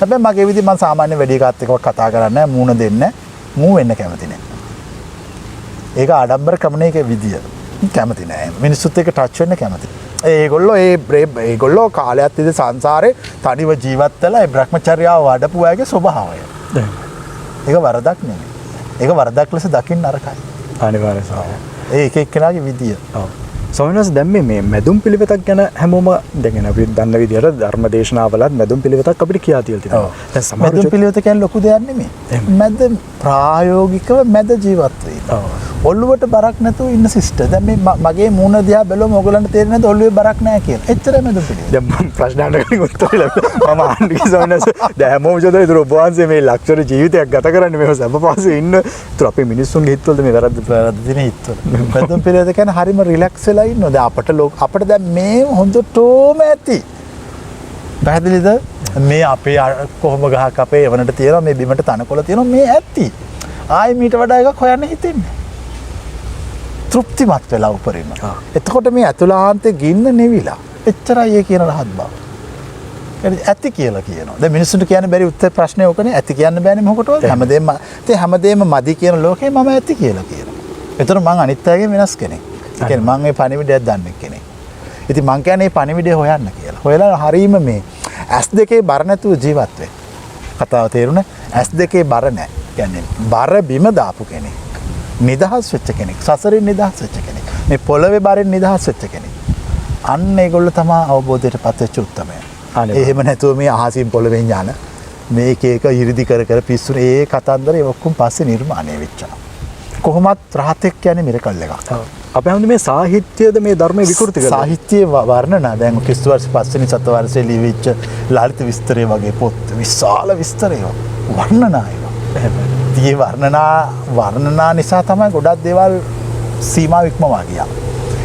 S1: හැබැයි මගේ විදිහ මම සාමාන්‍ය වැඩි කාත් එක්ක කතා කරන්නේ නැහැ, මූණ දෙන්නේ නැහැ, මූ වෙන්න කැමති නැහැ. ඒක ආඩම්බර ක්‍රමණයක විදිය. කැමති නැහැ. මිනිස්සුත් එක්ක ටච් වෙන්න කැමති. ඒගොල්ලෝ කාලයක් තිස්සේ සංසාරේ තනිව ජීවත් වෙලා ඒ භ්‍රමචර්යාව වඩපු අයගේ ස්වභාවය. ඒක වරදක් නෙමෙයි. ඒක වරදක් ලෙස දකින්න නරකයි.
S2: අනිවාර්යයෙන්.
S1: ඒක එක්කෙනාගේ විදිය.
S2: ඔව්. ස්වාමීන් වහන්සේ දැන් මේ මැදුම් පිළිවෙතක් ගැන හැමෝම දැන් අපි දන්න විදිහට ධර්ම දේශනාවලත් මැදුම් පිළිවෙතක් අපිට කියා තියලා තියෙනවා. දැන් සමහර
S1: මැදුම් පිළිවෙත කියන්නේ ලොකු දෙයක් නෙමෙයි. මැද ප්‍රායෝගිකව මැද ජීවත් වෙන්න. ඔළුවට බරක් නැතුව ඉන්න සිස්ටර්. දැන් මේ මගේ මූණ දිහා බැලුවම ඔයගලන්ට තේරෙන්නේ නැද්ද ඔළුවේ බරක් නැහැ කියලා. එච්චරයි මැදුම් පිළිවෙත. දැන්
S2: මම ප්‍රශ්න අහන්න උත්තර ලැබුණා. මම අහන්නේ ස්වාමීන් වහන්සේ දැන් හැමෝම ජොදේ ඉතින් ඔබ වහන්සේ මේ ලක්ෂර ජීවිතයක් ගත කරන්නේ මේ සබපාසේ ඉන්න. ඒතර අපේ මිනිස්සුන්ගේ හිතවලද මේ වැරද්ද
S1: තියෙන හිතවල. මැදුම් පිළිවෙත කියන්නේ හරිම රිලැක්ස් වෙලා ඉන්නවා. දැන් අපිට දැන් මේ හොඳටම ඇති. පැහැදිලිද? මේ අපේ කොහොම ගහක් අපේ එවනට තියෙනවා, මේ බිමට තනකොළ තියෙනවා, මේ ඇති. ආයි මීට වඩා එකක් හොයන්න හිතෙන්නේ. තෘප්තිමත් වෙලා උපරිම. එතකොට මේ ඇතුළාන්තේ ගින්න නිවිලා. එච්චරයි ඒ කියන රහත් බව. ඇති කියලා කියනවා. දැන් මිනිස්සුන්ට කියන්න බැරි උත්තර ප්‍රශ්නේ ඕකනේ. ඇති කියන්න බෑනේ මොකටද? හැමදේම මදි කියන ලෝකේ මම ඇති කියලා කියනවා. ඒතර මං අනිත් අයගෙන් වෙනස් කෙනෙක්. ඒ කියන්නේ මං මේ පණිවිඩයක් දන්නේ කෙනෙක්. ඉතින් මං කියන්නේ මේ පණිවිඩය හොයන්න කියලා. හොයලා හරීම මේ S2 බර නැතුව ජීවත් වෙන්න. කතාව තේරුණා? S2 බර නැහැ. කියන්නේ බර බිම දාපු කෙනෙක්. නිදහස් වෙච්ච කෙනෙක්. සසරින් නිදහස් වෙච්ච කෙනෙක්. මේ පොළවේ බරෙන් නිදහස් වෙච්ච කෙනෙක්. අන්න ඒගොල්ලෝ තමයි අවබෝධයටපත් වෙච්ච උත්තමයා. එහෙම නැතුව මේ අහසින් පොළවෙන් යන මේක එක ඉරිදි කර කර පිස්සුනේ ඒ කතන්දරේ ඔක්කොම පස්සේ නිර්මාණය වෙච්චා. කොහොමත් රහතෙක් කියන්නේ මිරකල් එකක්.
S2: අපේ හැමෝම මේ සාහිත්‍යයද මේ ධර්මයේ විකෘති කරලා.
S1: සාහිත්‍ය වර්ණනා දැන් ක්‍රිස්තු වර්ෂ 5 වෙනි සතවර්ෂයේ ලියවිච්ච ලලිත විස්තරය වගේ පොත් විශාල විස්තරය වර්ණනා ඒවා. වර්ණනා නිසා තමයි ගොඩක් දේවල් සීමා ඉක්මවා ගියා.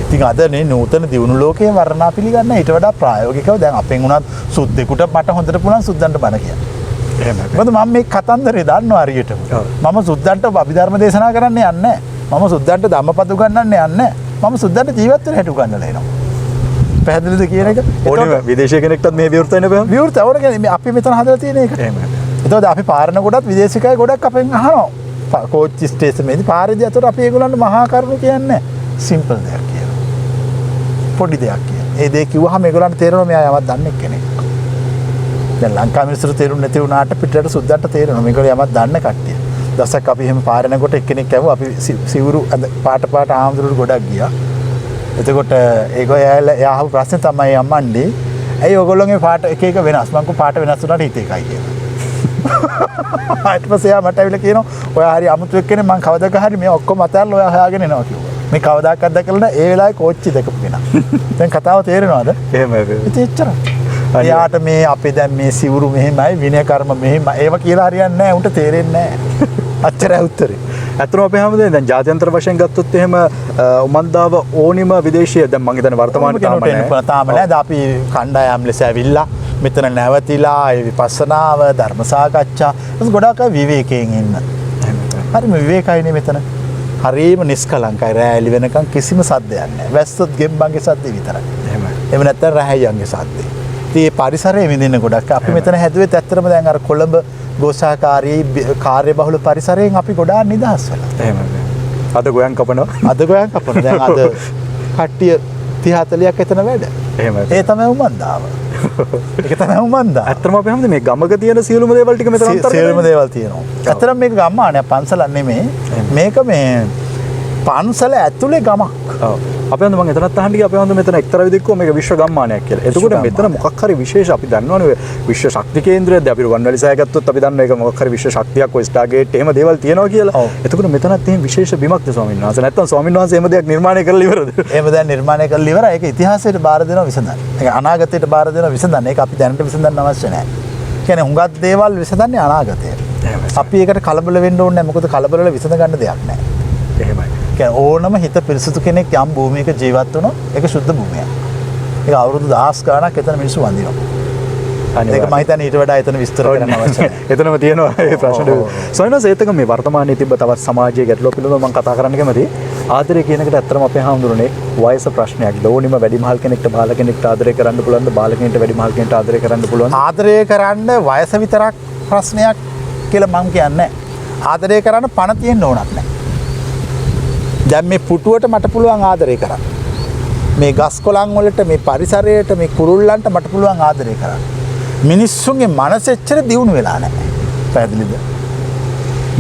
S1: ඉතින් අද මේ නූතන දියුණු ලෝකයේ වර්ණනා පිළිගන්න ඊට වඩා ප්‍රායෝගිකව දැන් අපෙන් උනත් සුද්දෙකුට මට හොඳට පුළුවන් සුද්දන්ට බණ කියන්න. එහෙමයි. මොකද මම මේ කතන්දරේ දන්නවා හරියටම. මම සුද්දන්ට අභිධර්ම දේශනා කරන්න යන්නේ නැහැ. මම සුද්දන්ට ධම්මපද උගන්වන්න යන්නේ නැහැ. මම සුද්දන්ට ජීවත් වෙන හැටි උගන්වලා එනවා. පැහැදිලිද කියන එක?
S2: ඕනෙම විදේශීය කෙනෙක්ටත් මේ විවෘත වෙන්න බෑ.
S1: විවෘත අවර කියන්නේ අපි මෙතන හදලා තියෙන එක.
S2: එහෙමයි.
S1: එතකොට අපි පාරන කොටත් විදේශිකයි ගොඩක් අපෙන් අහනවා. කෝච්චි ස්ටේෂනේදී පාරේදී අතට අපි ඒගොල්ලන්ට මහා කරුණු කියන්නේ සිම්පල් දෙයක් කියලා. පොඩි දෙයක් කියලා. ඒ දේ කිව්වහම ඒගොල්ලන්ට තේරෙනවා මෙයා යමක් දන්නේ කෙනෙක්. දැන් ලංකා මිනිස්සුන්ට තේරුන්නේ නැති වුණාට පිටරට සුද්දන්ට තේරෙනවා මේගොල්ලෝ යමක් දන්න කට්ටිය. දවසක් අපි එහෙම පාරනකොට එක්කෙනෙක් ඇහුවා අපි සිවුරු පාට ආම්දුරුට ගොඩක් ගියා. එතකොට ඒගොල්ලෝ එයා අහපු ප්‍රශ්නේ තමයි අම්මන්ඩි ඇයි ඔයගොල්ලෝගේ පාට එක එක වෙනස්? මං කෝ පාට වෙනස් වුණාට හිත එකයි කියලා. ඊට පස්සේ එයා මට ඇවිල්ලා කියනවා ඔයා හරි අමුතු එක්කනේ මං කවදාක හරි මේ ඔක්කොම අතහැරලා ඔයා හොයාගෙන එනවා කිව්වා. මේ කවදාකවත් දැකලා නැහැ ඒ වෙලාවේ කෝච්චි දෙකපු කෙනා. දැන් කතාව තේරෙනවද?
S2: එහෙමයි.
S1: ඉතින් එච්චරයි. එයාට මේ අපේ දැන් මේ සිවුරු මෙහෙමයි විනය කර්ම මෙහෙම ඒව කියලා හරියන්නේ නැහැ උන්ට තේරෙන්නේ නැහැ. අච්චරයි උත්තරේ.
S2: ඇත්තටම අපේ හැමදේම දැන් ජාත්‍යන්තර වශයෙන් ගත්තොත් එහෙම උමන්දාව ඕනිම විදේශීය දැන් මම හිතන්නේ වර්තමානයේ
S1: තාම නෑ. අපි කණ්ඩායම් ලෙස ඇවිල්ලා මෙතන නැවතිලා ඒ විපස්සනාව ධර්ම සාකච්ඡා ගොඩාක් විවේකයෙන් ඉන්න. හරිම විවේකයිනේ මෙතන. හරිම නිස්කලංකයි රෑ එළි වෙනකන් කිසිම සද්දයක් නැහැ. වැස්සොත් ගෙම්බන්ගේ සද්දේ විතරයි. එහෙමයි. එහෙම නැත්නම් රැහැයන්ගේ සද්දේ. ඉතින් මේ පරිසරයේ විඳින්න ගොඩක් අපි මෙතන හැදුවෙත් ඇත්තටම දැන් අර කොළඹ ගෝසාකාරී කාර්යබහුල පරිසරයෙන් අපි ගොඩාක් නිදහස් වෙලා.
S2: එහෙමයි. අද ගෝයන් කපනවා.
S1: දැන් අද කට්ටිය 30 40ක් එතන වැඩ. එහෙමයි. ඒ තමයි උමන්දාව. ඒක තමයි උමන්දාව.
S2: ඇත්තටම අපි හැමදේම මේ ගමක තියෙන සියලුම දේවල් ටික මෙතන අන්තර්ගත
S1: සියලුම දේවල් තියෙනවා. ඇත්තටම මේක ගම්මානයක් පන්සලක් නෙමෙයි. මේක මේ පන්සල ඇතුලේ ගමක්.
S2: ඔව්. අපි හඳ මම එතනත් අහන්න ගියා අපි හඳ මෙතන එක්තරා විදිහක මේක විශ්ව ගම්මානයක් කියලා. එතකොට මෙතන මොකක් හරි විශේෂ අපි දන්නවනේ විශ්ව ශක්ති කේන්ද්‍රයක්ද අපි රුවන්වැලි සෑය ගත්තොත් අපි දන්නවා ඒක මොකක් හරි විශ්ව ශක්තියක් ඔය ස්ටාර්ගේට් එහෙම දේවල් තියෙනවා කියලා. එතකොට මෙතනත් එහෙම විශේෂ බිමක්ද ස්වාමීන් වහන්සේ? නැත්තම් ස්වාමීන් වහන්සේ එහෙම දෙයක් නිර්මාණය කරලා ඉවරද?
S1: එහෙම දැන් නිර්මාණය කරලා ඉවරයි. ඒක ඉතිහාසයට බාර දෙනවා විසඳන්න. ඒක අනාගතයට බාර දෙනවා විසඳන්න. ඒක අපි දැනට විසඳන්න අවශ්‍ය නැහැ. කියන්නේ හුඟක් දේවල් විසඳන්නේ අනාගතයට. අපි ඒකට කලබල වෙන්න ඕනේ නැහැ. මොකද කලබල වෙලා විසඳ ගන්න දෙයක් නැහැ. එහෙමයි. ඕනම හිත පිරිසුදු කෙනෙක් යම් භූමියක ජීවත් වුණොත් ඒක සුද්ධ භූමියක්. ඒක අවුරුදු 1000 ගාණක් එතන මිනිස්සු වඳිනවා. ඒක මම හිතන්නේ ඊට වඩා එතන විස්තර කරන්න අවශ්‍ය නැහැ.
S2: එතනම තියෙනවා මේ ප්‍රශ්න. සොයනස ඒතක මේ වර්තමානයේ තිබ්බ තවත් සමාජයේ ගැටලුව පිළිබඳව මම කතා කරන්න කැමතියි. ආදරය කියන එකට ඇත්තටම අපේ හාමුදුරනේ වයස ප්‍රශ්නයක්. ඕනිම වැඩිමහල් කෙනෙක්ට බාල කෙනෙක්ට ආදරය කරන්න පුළුවන්ද? බාල කෙනෙක්ට වැඩිමහල් කෙනෙක්ට ආදරය කරන්න පුළුවන්ද?
S1: ආදරය කරන්න වයස විතරක් ප්‍රශ්නයක් කියලා මම කියන්නේ නැහැ. ආදරය කරන්න පණ තියෙන්න ඕනක් නැහැ. දැන් මේ පුටුවට මට පුළුවන් ආදරය කරන්න. මේ ගස් කොළන් වලට මේ පරිසරයට මේ කුරුල්ලන්ට මට පුළුවන් ආදරය කරන්න. මිනිස්සුන්ගේ මනස එච්චර දියුණු වෙලා නැහැ. පැහැදිලිද?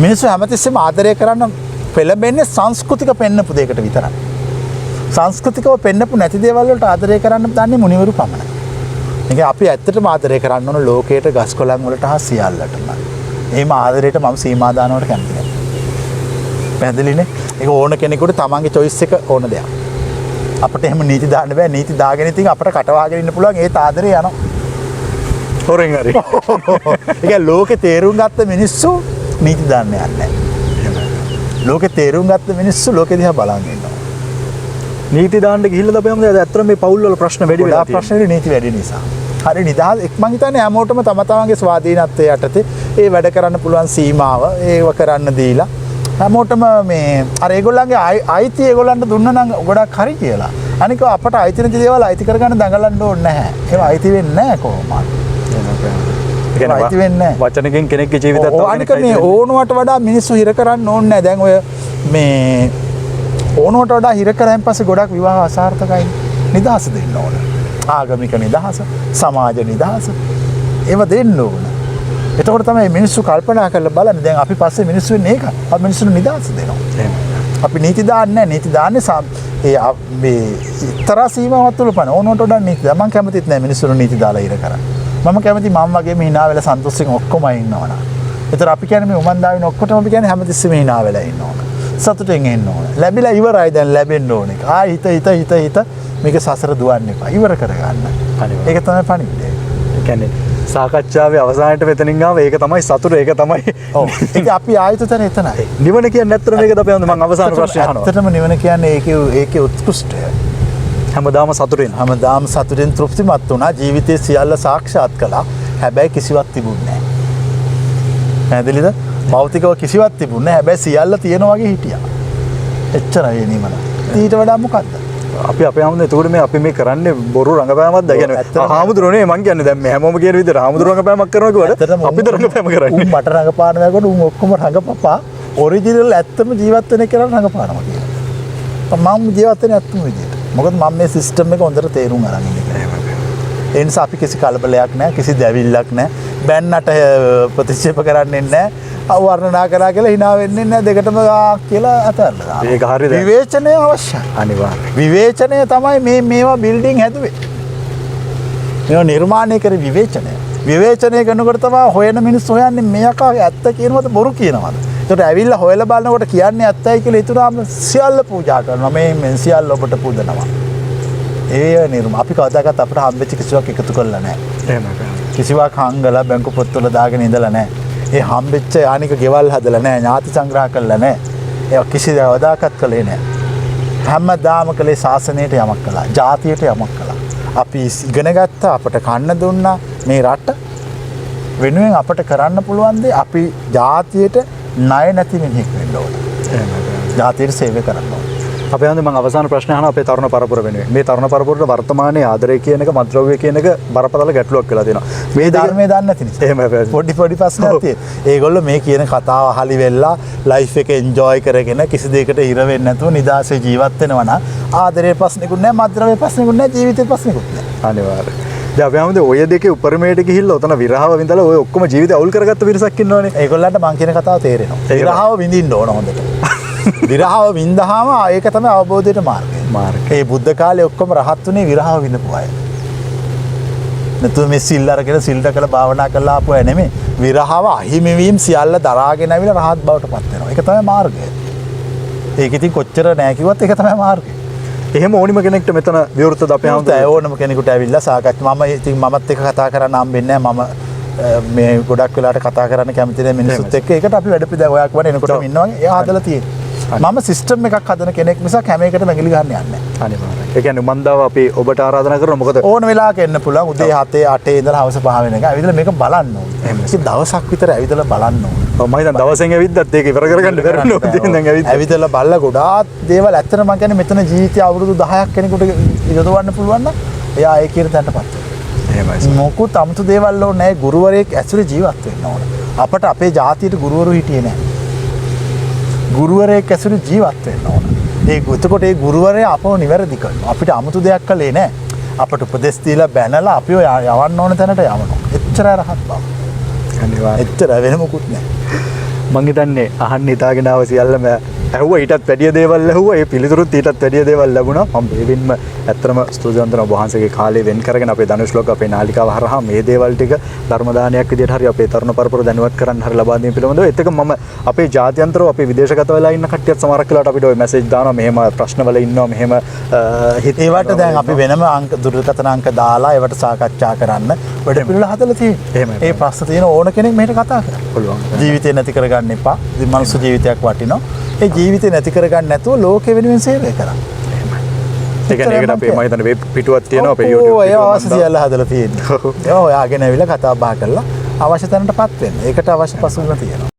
S1: මිනිස්සු හැමතිස්සෙම ආදරය කරන්න පෙළඹෙන්නේ සංස්කෘතික පෙන්නපු දෙයකට විතරයි. සංස්කෘතිකව පෙන්නපු නැති දේවල් වලට ආදරය කරන්න දන්නේ මුනිවරු පමණයි. ඒක අපි ඇත්තටම ආදරය කරන්න ඕන ලෝකයට ගස් කොළන් වලට හා සියල්ලටම. එහෙම ආදරයට මම සීමා දානවට කැමති නැහැ. පැහැදිලිනේ? ඒක ඕන කෙනෙකුට තමන්ගේ choice එක ඕන දෙයක්. අපිට එහෙම නීති දාන්න බෑ. නීති දාගෙන ඉතින් අපිට කටවාගෙන ඉන්න පුළුවන් ඒත් ආදරේ යනවා.
S2: හොරෙන් හරි.
S1: ඒක ලෝකේ තේරුම් ගත්ත මිනිස්සු නීති දාන්න යන්නේ නැහැ. ලෝකේ තේරුම් ගත්ත මිනිස්සු ලෝකෙ දිහා බලන් ඉන්නවා.
S2: නීති දාන්න ගිහිල්ලා අපි හැමදාම ඇත්තටම මේ පවුල් වල ප්‍රශ්න වැඩි වෙලා තියෙනවා.
S1: ප්‍රශ්නේ නීති වැඩි නිසා. හරි නිදහස් මං හිතන්නේ හැමෝටම තම තමන්ගේ ස්වාධීනත්වයේ යටතේ ඒ වැඩ කරන්න පුළුවන් සීමාව ඒව කරන්න දීලා හැමෝටම මේ අර ඒගොල්ලන්ගේ අයිති ඒගොල්ලන්ට දුන්න නම් ගොඩක් හරි කියලා. අනික අපට අයිති නැති දේවල් අයිති කරගන්න දඟලන්න ඕනේ නැහැ. ඒවා අයිති වෙන්නේ නැහැ කොහොමද? අයිති වෙන්නේ නැහැ.
S2: වචනකින් කෙනෙක්ගේ ජීවිතයත් තව
S1: අනික මේ ඕනවට වඩා මිනිස්සු හිර කරන්න ඕනේ නැහැ. දැන් ඔය මේ ඕනවට වඩා හිර කරාන් පස්සේ ගොඩක් විවාහ අසාර්ථකයි. නිදහස දෙන්න ඕන. ආගමික නිදහස, සමාජ නිදහස. ඒව දෙන්න ඕන. එතකොට තමයි මිනිස්සු කල්පනා කරලා බලන්නේ දැන් අපි පස්සේ මිනිස්සු වෙන්නේ ඒක. අපි මිනිස්සුන්ට නිදහස දෙනවා. අපි නීති දාන්නේ නැහැ. නීති දාන්නේ මේ ඉතරා සීමාවක් තුල පන ඕනට වඩා නීති. මම කැමතිත් නැහැ මිනිස්සුන්ට නීති දාලා ඉර කරන්න. මම කැමති මම වගේම hina වෙලා සන්තෝෂයෙන් ඔක්කොම ඉන්නවනම්. ඒතර අපි කියන්නේ මේ උමන්දාවින ඔක්කොටම අපි කියන්නේ හැමතිස්සෙම hina වෙලා ඉන්න ඕන. සතුටෙන් ඉන්න ඕන. ලැබිලා ඉවරයි දැන් ලැබෙන්න ඕනේ. ආ හිත මේක සසර දුවන්න එපා. ඉවර කරගන්න. ඒක තමයි පණිවිඩය.
S2: ඒ කියන්නේ සාකච්ඡාවේ අවසානයේ මෙතනින් ආව ඒක තමයි සතුට ඒක තමයි.
S1: ඔව්. ඒක අපි ආයතන එතනයි.
S2: නිවන කියන්නේ ඇත්තටම මේකද අපි මම අවසාන ප්‍රශ්නය අහනවා.
S1: ඇත්තටම නිවන කියන්නේ ඒකේ උත්කෘෂ්ඨය.
S2: හැමදාම සතුටින්.
S1: හැමදාම සතුටින් තෘප්තිමත් වුණා. ජීවිතයේ සියල්ල සාක්ෂාත් කළා. හැබැයි කිසිවක් තිබුණේ නැහැ. පැහැදිලිද? භෞතිකව කිසිවක් තිබුණේ නැහැ. හැබැයි සියල්ල තියෙන වගේ හිටියා. එච්චරයි නිවන. ඊට වඩා මොකද්ද?
S2: අපි අපේ හැමෝම එතකොට මේ අපි මේ කරන්නේ බොරු රංගපෑමක්ද? කියන්නේ හාමුදුරනේ මං කියන්නේ දැන් මේ හැමෝම කියන විදිහට හාමුදුර රංගපෑමක් කරනවා කිව්වට අපිද රංගපෑම කරන්නේ.
S1: උන් මට රංගපාන වෙනකොට උන් ඔක්කොම රංගපපා ඔරිජිනල් ඇත්තම ජීවත් වෙන කෙනා රංගපානවා කියලා. මම ජීවත් වෙන්නේ ඇත්තම විදිහට. මොකද මම මේ සිස්ටම් එක හොඳට තේරුම් අරන් ඉන්නේ. ඒ නිසා අපි කිසි කලබලයක් නැහැ, කිසි දැවිල්ලක් නැහැ. බැන්නට ප්‍රතික්ෂේප කරන්නේ නැහැ. අවර්ණනා කරා කියලා hina වෙන්නේ නැහැ. දෙකටම කියලා අතල්ලා.
S2: ඒක හරියද?
S1: විවේචනය අවශ්‍යයි.
S2: අනිවාර්යයෙන්.
S1: විවේචනය තමයි මේවා බිල්ඩින් හැදුවේ. මේවා නිර්මාණය කරේ විවේචනය. විවේචනය කරනකොට තමයි හොයන මිනිස්සු හොයන්නේ මේක ඇත්ත කියනවද බොරු කියනවද. ඒකට ඇවිල්ලා හොයලා බලනකොට කියන්නේ ඇත්තයි කියලා හිතුනාම සියල්ල පූජා කරනවා. මේ සියල්ල ඔබට පූජනවා. අපි කවදාකවත් අපිට හම්බෙච්ච කිසිවක් එකතු කරලා නැහැ. කිසිවක් හංගලා බැංකු පොත්වල දාගෙන ඉඳලා නැහැ. ඒ හම්බෙච්ච යානික ගෙවල් හදලා නැහැ. ඥාති සංග්‍රහ කරලා නැහැ. ඒක කිසිදාකත් කළේ නැහැ. හැමදාම කළේ ශාසනයට යමක් කළා. ජාතියට යමක් කළා. අපි ඉගෙන ගත්තා අපට කන්න දුන්නා මේ රට වෙනුවෙන් අපට කරන්න පුළුවන් දේ අපි ජාතියට ණය නැති මිනිහෙක් වෙන්න ඕන. ජාතියට සේවය කරන්න ඕන.
S2: අපේ හන්ද මම අවසාන ප්‍රශ්න අහනවා අපේ තරුණ පරපුර වෙනුවෙන්. මේ තරුණ පරපුරට වර්තමානයේ ආදරය කියන එක මත්ද්‍රව්‍ය කියන එක බරපතල ගැටලුවක් වෙලා තියෙනවා.
S1: මේ ධර්මයේ දන්නේ නැති නිසා.
S2: එහෙමයි.
S1: පොඩි ප්‍රශ්නයක් තියෙනවා. ඒගොල්ලෝ මේ කියන කතාව අහලි වෙලා ලයිෆ් එක එන්ජොයි කරගෙන කිසි දෙයකට ඉර වෙන්නේ නැතුව නිදාසේ ජීවත් වෙනවා නම් ආදරයේ ප්‍රශ්නිකුත් නැහැ, මත්ද්‍රව්‍ය ප්‍රශ්නිකුත් නැහැ, ජීවිතේ ප්‍රශ්නිකුත් නැහැ.
S2: අනිවාර්යයෙන්. දැන් අපි හැමෝම ඔය දෙකේ උපරිමයට ගිහිල්ලා උතන විරහව විඳලා ඔය ඔක්කොම ජීවිතය අවුල් කරගත්ත පිරිසක් ඉන්නවනේ.
S1: ඒගොල්ලන්ට මං කියන කතාව තේරෙනවා. විරහව විඳින්න ඕන හොඳට. විරහව වින්දහම ඒක තමයි අවබෝධයට මාර්ගය. ඒ බුද්ධ කාලේ ඔක්කොම රහත් උනේ විරහව විඳපු අය. නැත්නම් මේ සිල් අරගෙන සිල් දකලා භාවනා කරලා ආපු අය නෙමෙයි. විරහව අහිමි වීම සියල්ල දරාගෙන ආවිලා රහත් බවට පත් වෙනවා. ඒක තමයි මාර්ගය. ඒක ඉතින් කොච්චර නෑ කිව්වත් ඒක තමයි මාර්ගය.
S2: එහෙම ඕනිම කෙනෙක්ට මෙතන විවෘතද අපේ හැමෝම
S1: ඕනම කෙනෙකුට ඇවිල්ලා සාකච්ඡා මම ඉතින් මමත් එක්ක කතා කරන්න හම්බෙන්නේ නෑ. මම මේ ගොඩක් වෙලාට කතා කරන්න කැමති නෑ මිනිස්සුත් එක්ක. ඒකට අපි වැඩ පිළිවෙල ඔයාක් වඩ එනකොටම ඉන්නවා. එයා හදලා තියෙන්නේ. මම සිස්ටම් එකක් හදන කෙනෙක් නිසා හැම එකටම ඇඟිලි ගන්න යන්නේ නැහැ.
S2: අනිවාර්යයෙන්. ඒ කියන්නේ මන්දාව අපි ඔබට ආරාධනා කරනවා මොකද
S1: ඕන වෙලාවක එන්න පුළුවන්. උදේ 7 8 ඉඳලා හවස 5 වෙනකන්. ඇවිදලා මේක බලන්න ඕනේ. ඒක දවසක් විතර ඇවිදලා බලන්න ඕනේ.
S2: ඔව් මම හිතන් දවසෙන් ඇවිද්දත් ඒක ඉවර කරගන්න බැරි නෝ. දැන්
S1: ඇවිදලා බලලා ගොඩාක් දේවල් ඇත්තට මම කියන්නේ මෙතන ජීවිතය අවුරුදු 10ක් කෙනෙකුට යොදවන්න පුළුවන් නම් එයා ඒ කියන තැනටපත් වෙනවා. එහෙමයි. මොකුත් අමුතු දේවල් ඕනේ නැහැ. ගුරුවරයෙක් ඇසුරේ ජීවත් වෙන්න ඕනේ. අපට අපේ ජාතියට ගුරුවරු හිටියේ නැහැ. ගුරුවරයෙක් ඇසුරේ ජීවත් වෙන්න ඕන. එතකොට ඒ ගුරුවරයා අපව නිවැරදි කරනවා. අපිට 아무තු දෙයක් කළේ නැහැ. අපට උපදෙස් දීලා බැනලා අපිව යවන්න ඕන තැනට යවනවා. එච්චරයි රහත් බව.
S2: අනිවාර්යයෙන්.
S1: එච්චර වෙන මොකුත් නැහැ.
S2: මං හිතන්නේ අහන්න හිතාගෙන ආව සියල්ලම ඇහුවා ඊටත් වැඩිය දේවල් ඇහුවා. ඒ පිළිතුරුත් ඊටත් වැඩිය දේවල් ලැබුණා. මම බෙහෙවින්ම ඇත්තටම ස්තුතිවන්ත වෙනවා වහන්සේගේ කාලේ වෙන් කරගෙන අපේ ධනුෂ් ලෝක අපේ නාලිකාව හරහා මේ දේවල් ටික ධර්ම දානයක් විදිහට හරි අපේ තරුණ පරපුර දැනුවත් කරන්න හරි ලබා දීම පිළිබඳව ඒත් එක මම අපේ ජාත්‍යන්තරව අපේ විදේශගත වෙලා ඉන්න කට්ටියත් සමහරක් වෙලාවට අපිට ওই මැසේජ් දානවා මෙහෙම ප්‍රශ්නවල ඉන්නවා මෙහෙම
S1: ඒවට දැන් අපි වෙනම අංක දුරකථන අංක දාලා ඒවට සාකච්ඡා කරන්න වැඩ පිළිවෙල හදලා තියෙනවා. ඒ ප්‍රශ්න තියෙන ඕන කෙනෙක් මෙහෙට කතා කරන්න පුළුවන්. ජීවිතේ නැති කරගන්න එපා. ඉතින් මනුස්ස ජීවිතයක් වටිනවා. ඒ ජීවිතේ නැති කරගන්න නැතුව ලෝකෙ වෙනුවෙන් සේවය කරන්න.
S2: ඒ කියන්නේ ඒකට අපේ මම හිතන්නේ වෙබ් පිටුවක් තියෙනවා අපේ YouTube
S1: පිටුව. ඔය අවශ්‍ය සියල්ල හදලා තියෙනවා. ඒවා ඔයාගෙන ඇවිල්ලා කතා බහ කරලා අවශ්‍ය තැනටපත් වෙන්න. ඒකට අවශ්‍ය පසුබිම තියෙනවා.